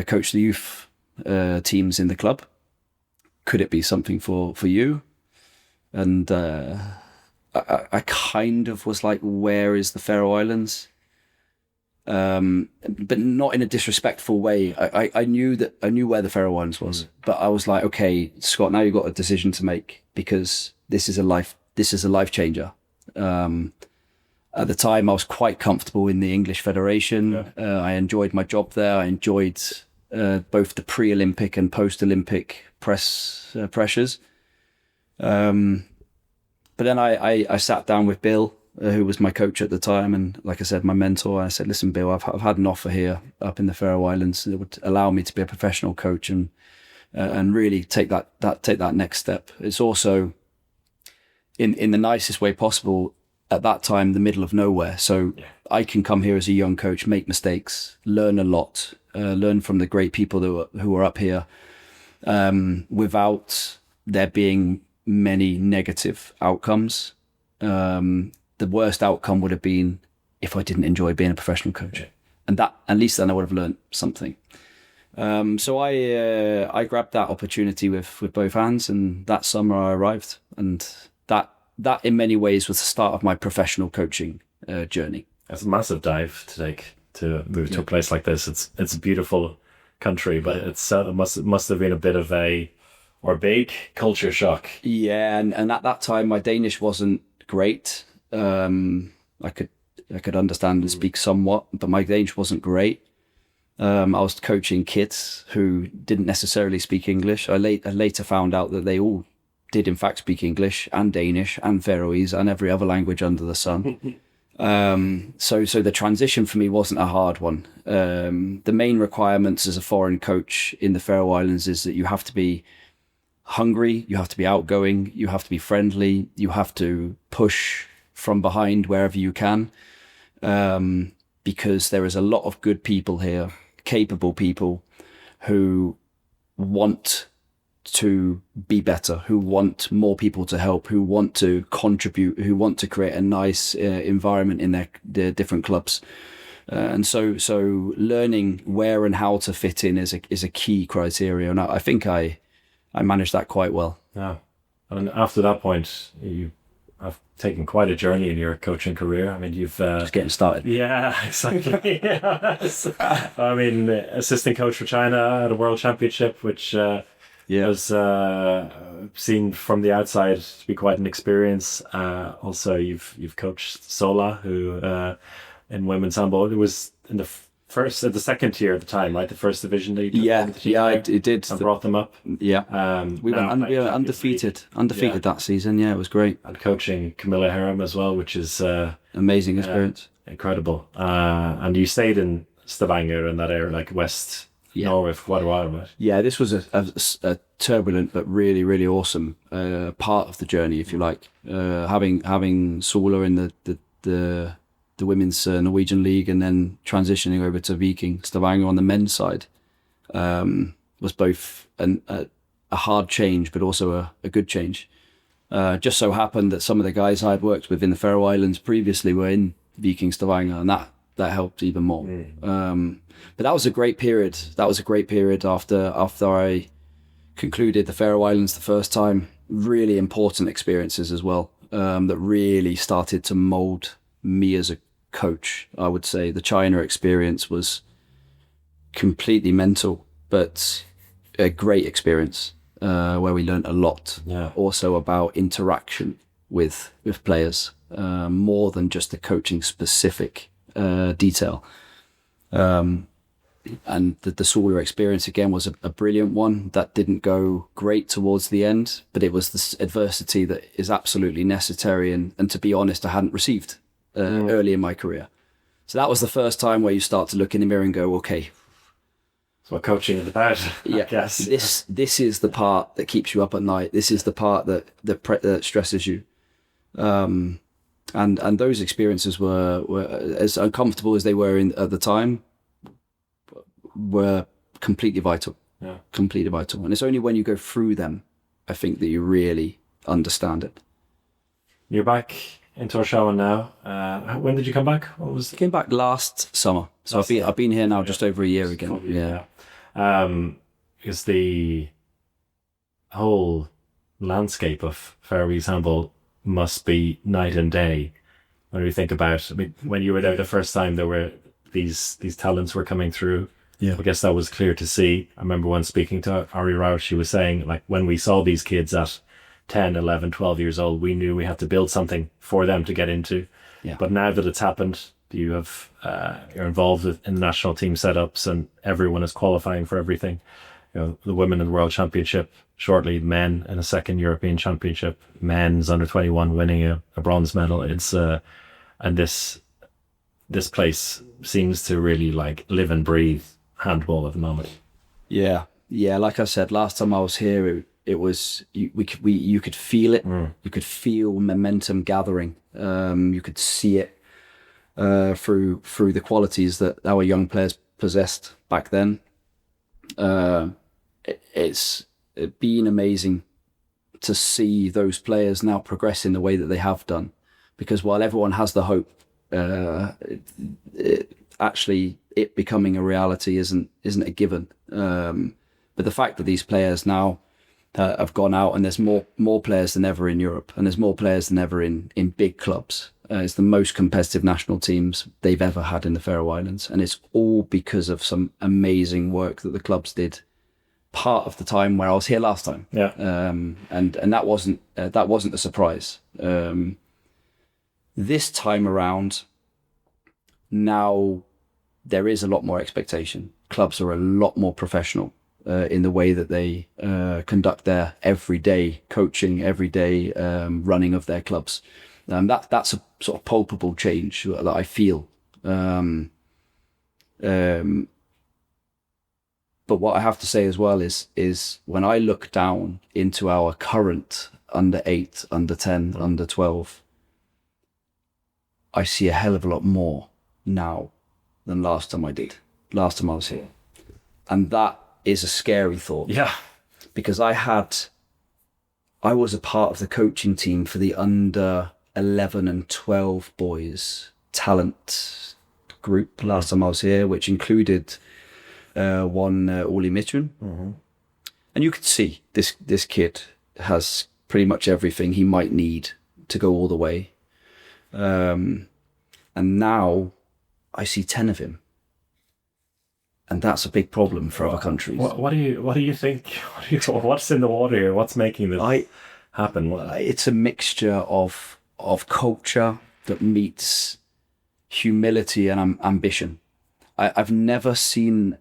coach the youth teams in the club. Could it be something for you? And I kind of was like, where is the Faroe Islands? But not in a disrespectful way. I knew where the Faroe Islands was, but I was like, okay, Scott, now you've got a decision to make because this is a life changer. At the time, I was quite comfortable in the English Federation. Yeah. I enjoyed my job there. I enjoyed both the pre-Olympic and post-Olympic pressures. But then I sat down with Bill, who was my coach at the time, and like I said, my mentor. I said, "Listen, Bill, I've had an offer here up in the Faroe Islands that would allow me to be a professional coach and really take that next step. It's also in the nicest way possible. At that time, the middle of nowhere. So I can come here as a young coach, make mistakes, learn a lot, learn from the great people who are up here, without there being many negative outcomes. The worst outcome would have been if I didn't enjoy being a professional coach, and that at least then I would have learned something. So I grabbed that opportunity with both hands, and that summer I arrived, and that in many ways was the start of my professional coaching journey. That's a massive dive to take to move to a place like this. It's a beautiful country, but it must have been a bit of a big culture shock. Yeah, and at that time my Danish wasn't great. I could understand and speak somewhat, but my Danish wasn't great. I was coaching kids who didn't necessarily speak English. I later found out that they all did in fact speak English and Danish and Faroese and every other language under the sun. So the transition for me wasn't a hard one. The main requirements as a foreign coach in the Faroe Islands is that you have to be hungry, you have to be outgoing, you have to be friendly, you have to push from behind wherever you can, because there is a lot of good people here, capable people who want to be better, who want more people to help, who want to contribute, who want to create a nice environment in their different clubs. And so learning where and how to fit in is a key criteria. And I think I managed that quite well. Yeah. And after that point, you have taken quite a journey in your coaching career. I mean, you've... Just getting started. Yeah, exactly. Yes. I mean, assistant coach for China at a world championship, which was seen from the outside to be quite an experience. Also, you've coached Sola, who in women's handball. It was in the second tier at the time, right? The first division league. It did. And brought them up. Yeah. We were undefeated that season. Yeah, it was great. And coaching Camilla Herem as well, which is amazing experience. Incredible. And you stayed in Stavanger in that area, like West Norway, for quite a while, right? Yeah, this was a turbulent but really, really awesome part of the journey, if you like. Having Sola in the women's Norwegian league and then transitioning over to Viking Stavanger on the men's side was both a hard change, but also a good change. Just so happened that some of the guys I'd worked with in the Faroe Islands previously were in Viking Stavanger, and that helped even more. But that was a great period. That was a great period after I concluded the Faroe Islands the first time. Really important experiences as well, that really started to mold me as a coach. I would say the China experience was completely mental, but a great experience where we learned a lot. Also about interaction with players, more than just the coaching specific detail. And the Sola experience again was a brilliant one that didn't go great towards the end, but it was this adversity that is absolutely necessary and to be honest, I hadn't received early in my career. So that was the first time where you start to look in the mirror and go, okay, that's what coaching is about. Yeah, I guess. This is the part that keeps you up at night. This is the part that stresses you. And those experiences were as uncomfortable as they were at the time, were completely vital. Yeah. Completely vital. And it's only when you go through them, I think, that you really understand it. You're back in Tórshavn now. When did you come back? I came back last summer. So I've been here now just over a year again. Because the whole landscape of Faroese handball must be night and day. When we think about, when you were there the first time, there were these talents were coming through. Yeah. I guess that was clear to see. I remember when speaking to Ari Rauch, she was saying, like, when we saw these kids at 10, 11, 12 years old, we knew we had to build something for them to get into. Yeah. But now that it's happened, you have you're involved in the national team setups, and everyone is qualifying for everything. You know, the women in the World Championship shortly, men in a second European Championship, men's under 21 winning a bronze medal. It's and this place seems to really like live and breathe handball at the moment. Yeah. Like I said, last time I was here, it was you could feel it. You could feel momentum gathering. You could see it through the qualities that our young players possessed back then. It's been amazing to see those players now progress in the way that they have done, because while everyone has the hope, actually it becoming a reality isn't a given. But the fact that these players now have gone out, and there's more players than ever in Europe, and there's more players than ever in big clubs. It's the most competitive national teams they've ever had in the Faroe Islands, and it's all because of some amazing work that the clubs did part of the time where I was here last time. Yeah. And that wasn't a surprise. This time around, now there is a lot more expectation. Clubs are a lot more professional in the way that they conduct their everyday coaching, everyday running of their clubs. That's a sort of palpable change that I feel. But what I have to say as well is when I look down into our current under 8, under 10, under 12, I see a hell of a lot more now than last time I was here. And that is a scary thought. Yeah. Because I was a part of the coaching team for the under 11 and 12 boys talent group last time I was here, which included one Oli Mitchell. Mm-hmm. And you could see this kid has pretty much everything he might need to go all the way. And now I see 10 of him. And that's a big problem for other countries. What do you think? What's in the water here? What's making this happen? It's a mixture of culture that meets humility and ambition. I've never seen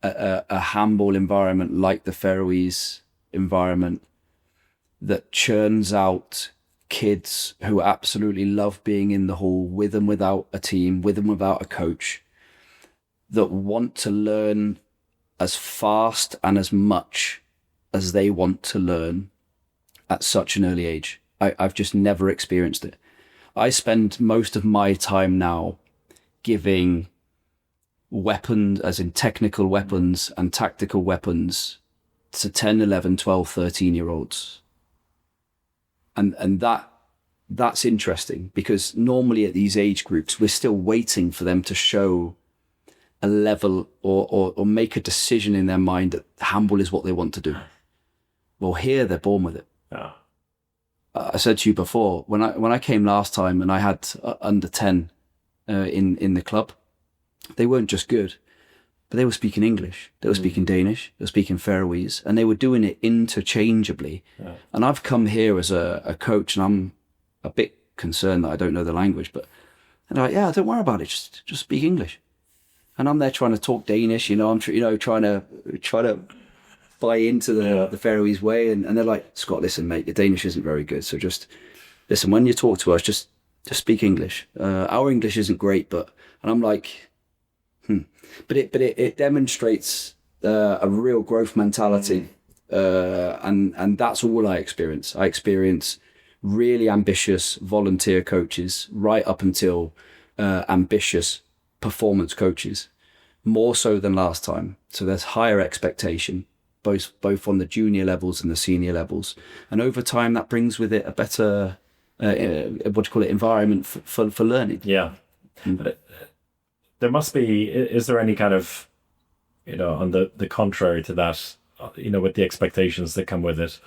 a handball environment like the Faroese environment that churns out kids who absolutely love being in the hall with and without a team, with and without a coach, that want to learn as fast and as much as they want to learn at such an early age. I've just never experienced it. I spend most of my time now giving weapons, as in technical weapons and tactical weapons, to 10, 11, 12, 13-year-olds. And that's interesting, because normally at these age groups, we're still waiting for them to show a level or make a decision in their mind that handball is what they want to do. Well, here they're born with it. Yeah. I said to you before, when I came last time and I had under 10 in the club, they weren't just good, but they were speaking English, they were speaking Danish, they were speaking Faroese, and they were doing it interchangeably. Yeah. And I've come here as a coach, and I'm a bit concerned that I don't know the language, but and they're like, yeah, don't worry about it, just speak English. And I'm there trying to talk Danish, I'm trying to buy into the Faroese way, and they're like, Scott, listen, mate, your Danish isn't very good, so just listen, when you talk to us, just speak English. Our English isn't great, and I'm like, but it demonstrates a real growth mentality, and that's all I experience. I experience really ambitious volunteer coaches right up until ambitious performance coaches, more so than last time. So there's higher expectation, both on the junior levels and the senior levels, and over time that brings with it a better environment for learning. Yeah. But there must be, is there any kind of, on the contrary to that, with the expectations that come with it?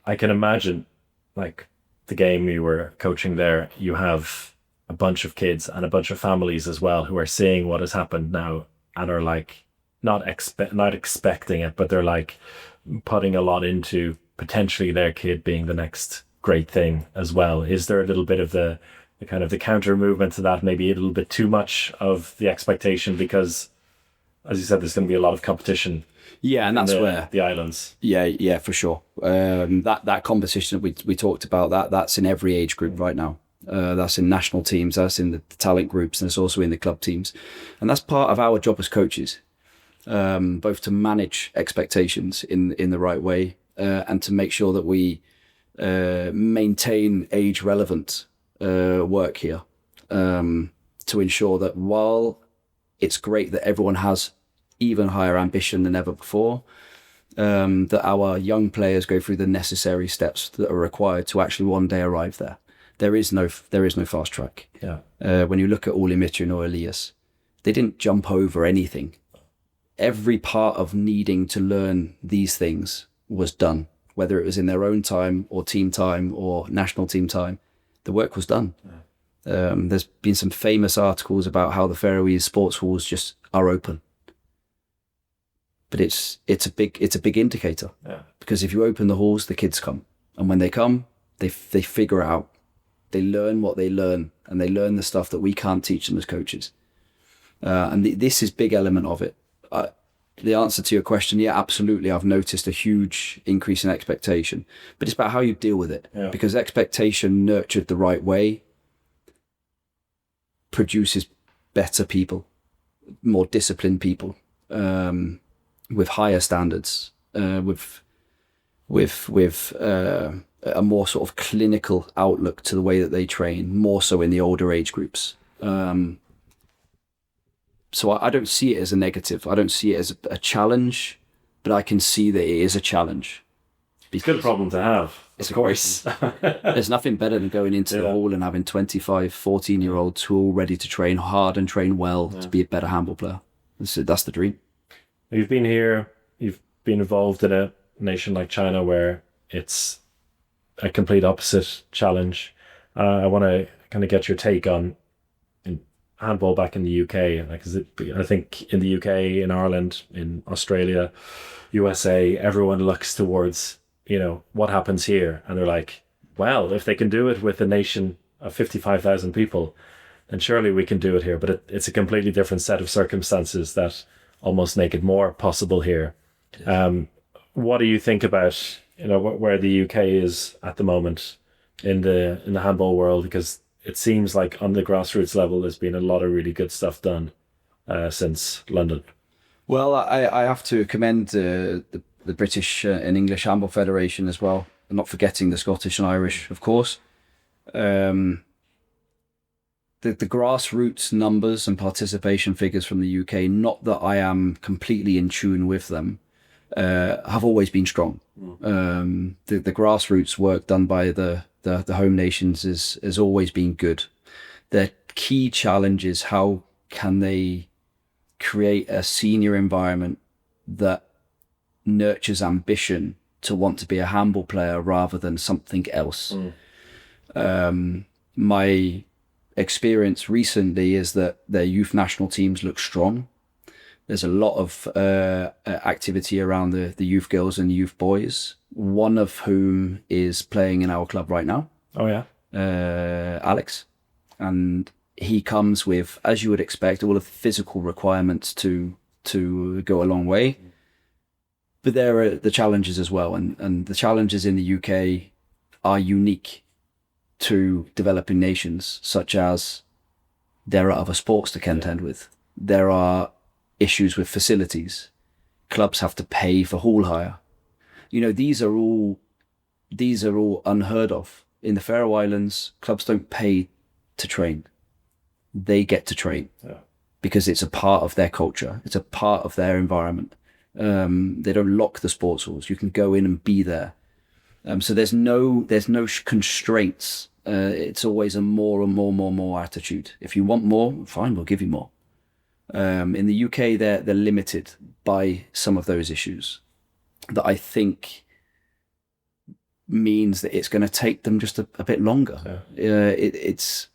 I can imagine, like the game you were coaching there, you have a bunch of kids and a bunch of families as well who are seeing what has happened now and are like not expecting it, but they're like putting a lot into potentially their kid being the next great thing as well. Is there a little bit of the kind of the counter movement to that, maybe a little bit too much of the expectation, because as you said, there's going to be a lot of competition. Yeah, and that's where the islands. Yeah, for sure. That competition that we talked about, that's in every age group right now. That's in national teams, that's in the talent groups, and it's also in the club teams. And that's part of our job as coaches, both to manage expectations in the right way, and to make sure that we maintain age relevant work here, to ensure that while it's great that everyone has even higher ambition than ever before, that our young players go through the necessary steps that are required to actually one day arrive there. There is no fast track. Yeah. When you look at Ole Mitchell or Elias, they didn't jump over anything. Every part of needing to learn these things was done, whether it was in their own time or team time or national team time. The work was done. Yeah. There's been some famous articles about how the Faroese sports halls just are open. But it's a big indicator. Yeah. Because if you open the halls, the kids come, and when they come, they figure it out. They learn what they learn, and they learn the stuff that we can't teach them as coaches. And this is a big element of it. The answer to your question, yeah, absolutely. I've noticed a huge increase in expectation, but it's about how you deal with it. Yeah. Because expectation nurtured the right way produces better people, more disciplined people, with higher standards, with a more sort of clinical outlook to the way that they train, more so in the older age groups. So I don't see it as a negative. I don't see it as a challenge, but I can see that it is a challenge. It's a good problem to have. Of course. There's nothing better than going into the hall and having 25, 14-year-olds who are all ready to train hard and train well to be a better handball player. That's the dream. You've been here, you've been involved in a nation like China where it's a complete opposite challenge. I want to kind of get your take on handball back in the UK, because I think in the UK, in Ireland, in Australia, USA, everyone looks towards what happens here, and they're like, well, if they can do it with a nation of 55,000 people, and surely we can do it here, but it's a completely different set of circumstances that almost make it more possible here. What do you think about, where the UK is at the moment in the handball world? Because it seems like on the grassroots level, there's been a lot of really good stuff done since London. Well, I have to commend the British and English Handball Federation as well, not forgetting the Scottish and Irish, of course. The grassroots numbers and participation figures from the UK, not that I am completely in tune with them, have always been strong. The grassroots work done by the home nations has always been good. Their key challenge is how can they create a senior environment that nurtures ambition to want to be a handball player rather than something else. My experience recently is that their youth national teams look strong. There's a lot of activity around the youth girls and youth boys, one of whom is playing in our club right now. Oh, yeah. Alex. And he comes with, as you would expect, all of the physical requirements to go a long way. But there are the challenges as well. And the challenges in the UK are unique to developing nations, such as there are other sports to contend with. There are issues with facilities. Clubs have to pay for hall hire. These are all unheard of. In the Faroe Islands, clubs don't pay to train. They get to train because it's a part of their culture. It's a part of their environment. They don't lock the sports halls. You can go in and be there. So there's no constraints. It's always a more and more attitude. If you want more, fine, we'll give you more. In the UK, they're limited by some of those issues that I think means that it's going to take them just a bit longer. It's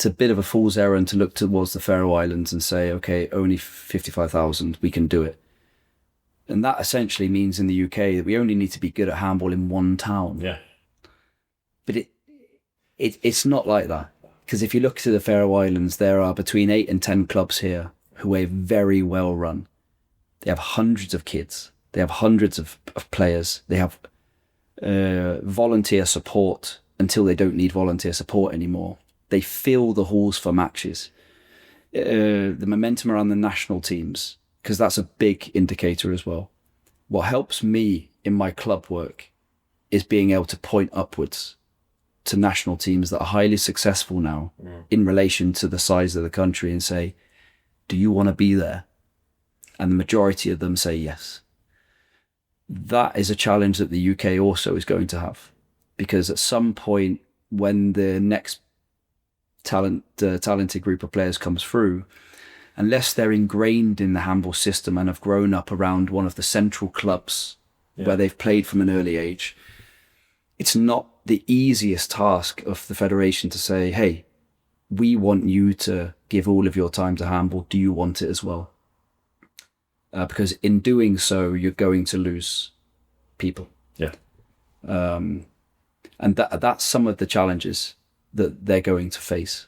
a bit of a fool's errand to look towards the Faroe Islands and say, okay, only 55,000, we can do it. And that essentially means in the UK that we only need to be good at handball in one town. Yeah. But it's not like that. Because if you look to the Faroe Islands, there are between 8 and 10 clubs here who are very well run. They have hundreds of kids. They have hundreds of players. They have volunteer support until they don't need volunteer support anymore. They fill the halls for matches. The momentum around the national teams, because that's a big indicator as well. What helps me in my club work is being able to point upwards to national teams that are highly successful now in relation to the size of the country and say, do you want to be there? And the majority of them say yes. That is a challenge that the UK also is going to have, because at some point when the next talented group of players comes through, unless they're ingrained in the handball system and have grown up around one of the central clubs where they've played from an early age, it's not the easiest task of the federation to say, hey, we want you to give all of your time to handball. Do you want it as well? Because in doing so, you're going to lose people. Yeah. And that's some of the challenges that they're going to face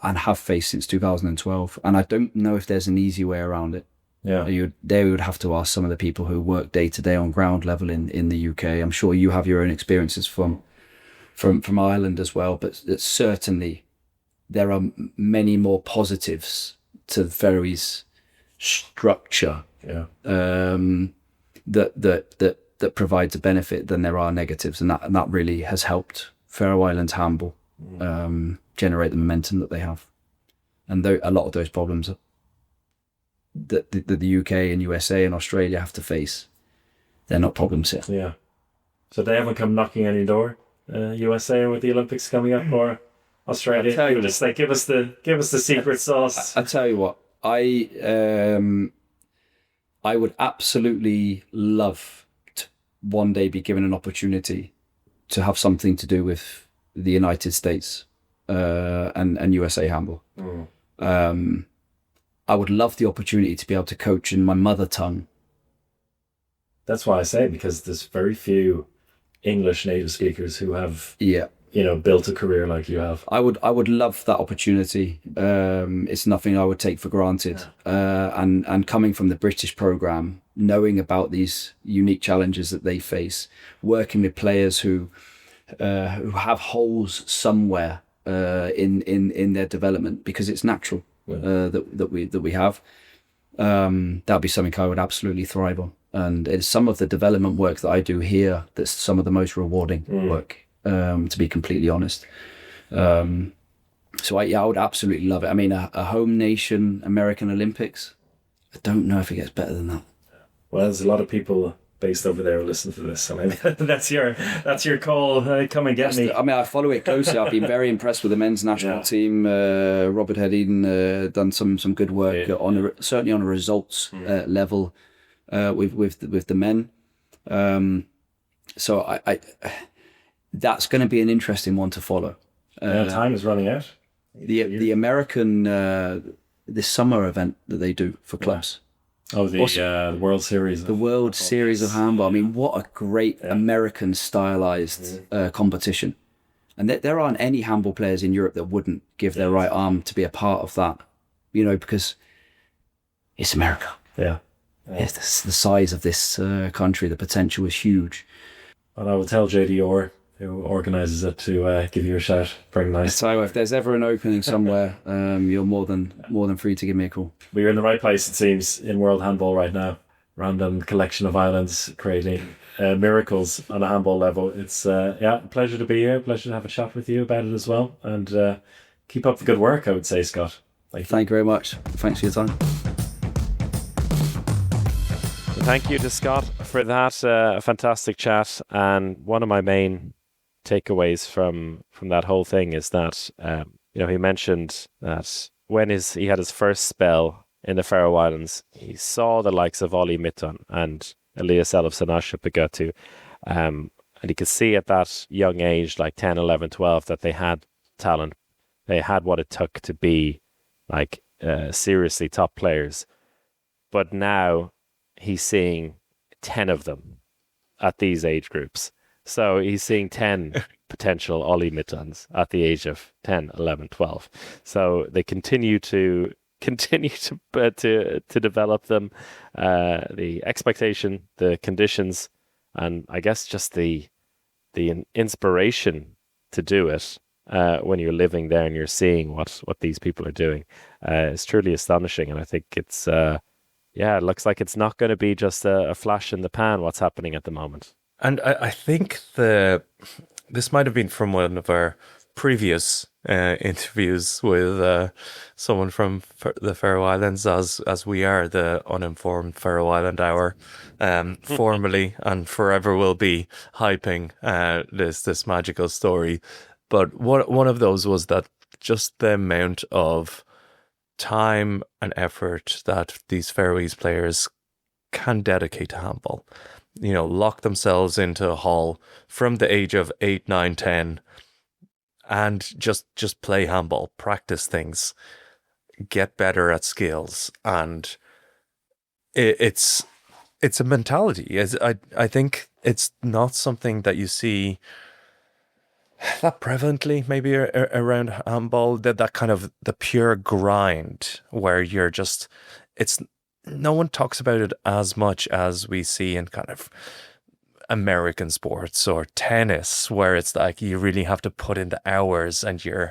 and have faced since 2012. And I don't know if there's an easy way around it. Yeah. They would have to ask some of the people who work day to day on ground level in the UK. I'm sure you have your own experiences from Ireland as well, but certainly there are many more positives to the Faroese structure that provides a benefit than there are negatives, and that really has helped Faroe Islands handball generate the momentum that they have. And a lot of those problems that the UK and USA and Australia have to face, they're not problems here. Yeah. So they haven't come knocking on your door, USA with the Olympics coming up, or Australia? Give us the secret sauce. I tell you what, I would absolutely love to one day be given an opportunity to have something to do with the United States and USA handball. I would love the opportunity to be able to coach in my mother tongue. That's why I say, because there's very few English native speakers who have built a career like you have? I would love that opportunity. It's nothing I would take for granted. And coming from the British program, knowing about these unique challenges that they face, working with players who have holes somewhere in their development, because it's natural that we have. That'd be something I would absolutely thrive on. And it's some of the development work that I do here that's some of the most rewarding work. To be completely honest. So I would absolutely love it. I mean, a home nation American Olympics, I don't know if it gets better than that. Well, there's a lot of people based over there who listen to this, so maybe that's your call. Come and get me. I follow it closely. I've been very impressed with the men's national team. Robert Head Eden done some good work certainly on a results level with the men. So I that's going to be an interesting one to follow. Time is running out. The American this summer event that they do for clubs. Oh, the World Series. The World Series of Handball. I mean, what a great American stylized competition. And there aren't any handball players in Europe that wouldn't give their right arm to be a part of that, because it's America. Yeah. It's the size of this country. The potential is huge. And I will tell JD Orr, who organises it, to give you a shout. Bring nice. So if there's ever an opening somewhere, you're more than free to give me a call. We're in the right place, it seems, in world handball right now. Random collection of islands creating miracles on a handball level. It's a pleasure to be here. Pleasure to have a chat with you about it as well. And keep up the good work, I would say, Scott. Thank you very much. Thanks for your time. Thank you to Scott for that fantastic chat. And one of my main takeaways from that whole thing is that he mentioned that when he had his first spell in the Faroe Islands, he saw the likes of Ollie Mitton and Elias Elfsson Ashipagatu, and he could see at that young age, like 10, 11, 12, that they had talent. They had what it took to be seriously top players. But now he's seeing 10 of them at these age groups. So he's seeing 10 potential Ollie Mittons at the age of 10, 11, 12. So they continue to develop them, the expectation, the conditions, and I guess just the inspiration to do it when you're living there and you're seeing what these people are doing is truly astonishing. And I think it's it looks like it's not going to be just a flash in the pan what's happening at the moment. And I think this might have been from one of our previous interviews with someone from the Faroe Islands, as we are the Uninformed Faroe Island Hour, formerly and forever will be hyping this magical story. But one of those was that just the amount of time and effort that these Faroese players can dedicate to handball. Lock themselves into a hall from the age of 8, 9, 10 and just play handball, practice things, get better at skills. And it's a mentality. I think it's not something that you see that prevalently maybe around handball, that kind of the pure grind where you're just, no one talks about it as much as we see in kind of American sports or tennis, where it's like you really have to put in the hours and you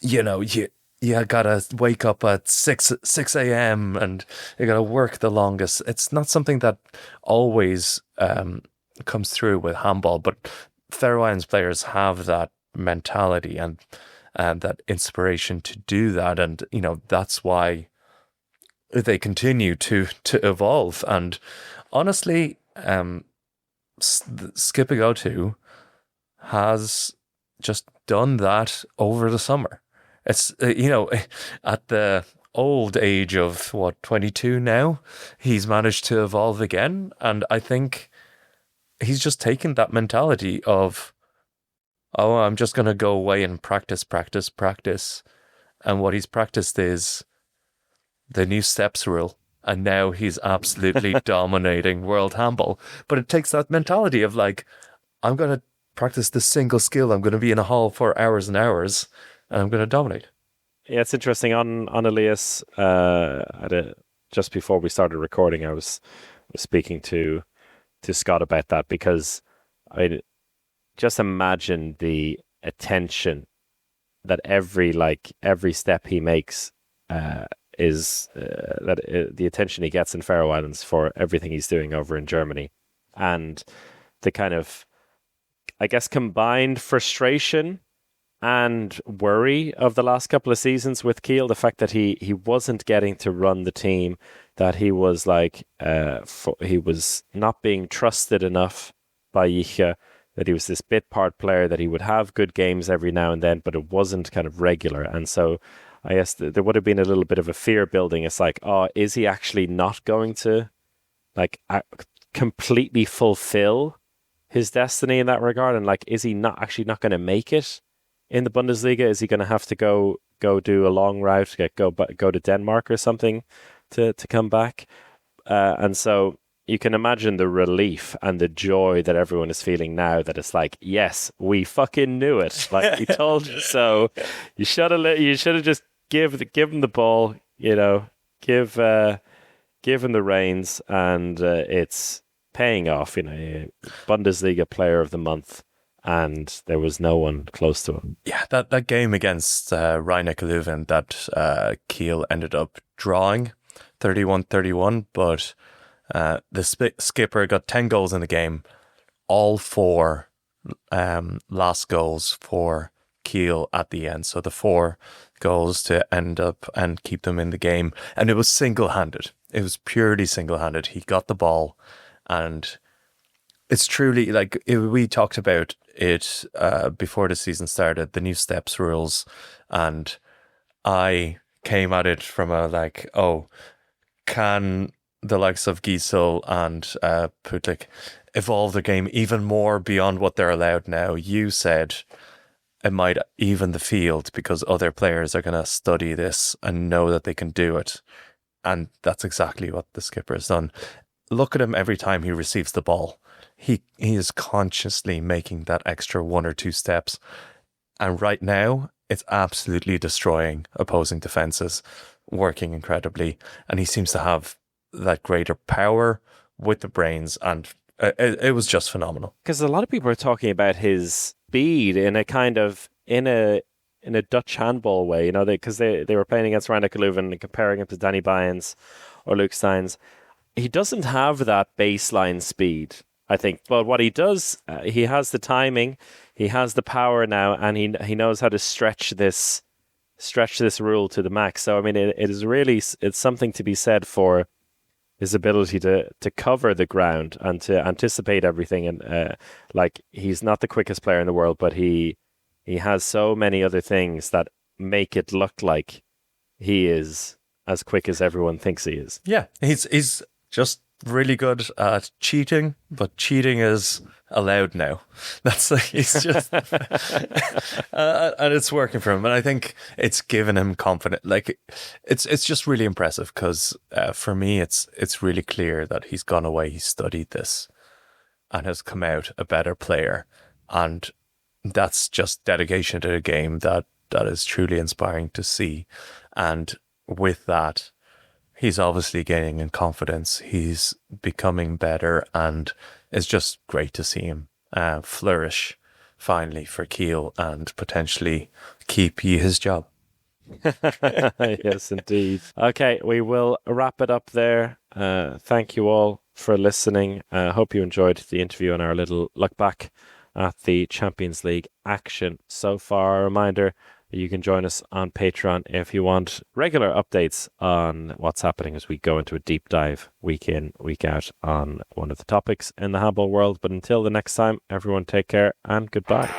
gotta wake up at 6 a.m. and you gotta work the longest. It's not something that always comes through with handball, but Faroe Islands players have that mentality and that inspiration to do that, and that's why they continue to evolve. And honestly, Skipping O2 has just done that over the summer. It's at the old age of 22 now, he's managed to evolve again, and I think he's just taken that mentality of, I'm just going to go away and practice. And what he's practiced is the new steps rule. And now he's absolutely dominating world handball. But it takes that mentality of I'm going to practice this single skill. I'm going to be in a hall for hours and hours, and I'm going to dominate. Yeah, it's interesting. On Elias, just before we started recording, I was speaking to Scott about that, because I just imagine the attention that every step he makes is the attention he gets in Faroe Islands for everything he's doing over in Germany, and the kind of, I guess, combined frustration and worry of the last couple of seasons with Kiel, the fact that he wasn't getting to run the team, that he was he was not being trusted enough by Yiche, that he was this bit part player, that he would have good games every now and then, but it wasn't kind of regular. And so I guess there would have been a little bit of a fear building. It's like, oh, is he actually not going to completely fulfill his destiny in that regard? And is he not going to make it in the Bundesliga? Is he going to have to go do a long route, go to Denmark or something to come back? And so you can imagine the relief and the joy that everyone is feeling now, that it's like, yes, we fucking knew it. Like, we told you so. You should have just give him the ball, give him the reins, and it's paying off. Bundesliga Player of the Month, and there was no one close to him. Yeah, that game against Rhein-Neckar-Löwen that Kiel ended up drawing 31-31, but the skipper got 10 goals in the game, all 4 last goals for Kiel at the end. So the 4 goals to end up and keep them in the game. And it was single-handed. It was purely single-handed. He got the ball, and it's truly, we talked about it before the season started, the new steps rules, and I came at it from can the likes of Giesel and Putlik evolve the game even more beyond what they're allowed now? You said it might even the field, because other players are going to study this and know that they can do it. And that's exactly what the skipper has done. Look at him every time he receives the ball. He is consciously making that extra 1 or 2 steps. And right now, it's absolutely destroying opposing defenses, working incredibly. And he seems to have that greater power with the brains, and it was just phenomenal. Because a lot of people are talking about his speed in a kind of in a Dutch handball way, because they were playing against Rhein-Neckar-Löwen and comparing him to Danny Byens or Luke Steins. He doesn't have that baseline speed, I think, but what he does, he has the timing, he has the power now, and he knows how to stretch this rule to the max. So I mean, it's something to be said for his ability to cover the ground and to anticipate everything. And he's not the quickest player in the world, but he has so many other things that make it look like he is as quick as everyone thinks he is. Yeah, he's just really good at cheating, but cheating is allowed now. He's just and it's working for him, and I think it's given him confidence. It's just really impressive, because for me it's really clear that he's gone away, he's studied this, and has come out a better player, and that's just dedication to the game that is truly inspiring to see. And with that, he's obviously gaining in confidence. He's becoming better, and it's just great to see him flourish finally for Kiel and potentially keep his job. Yes, indeed. Okay, we will wrap it up there. Thank you all for listening. Hope you enjoyed the interview and our little look back at the Champions League action so far. A reminder, you can join us on Patreon if you want regular updates on what's happening as we go into a deep dive week in, week out on one of the topics in the handball world. But until the next time, everyone take care and goodbye.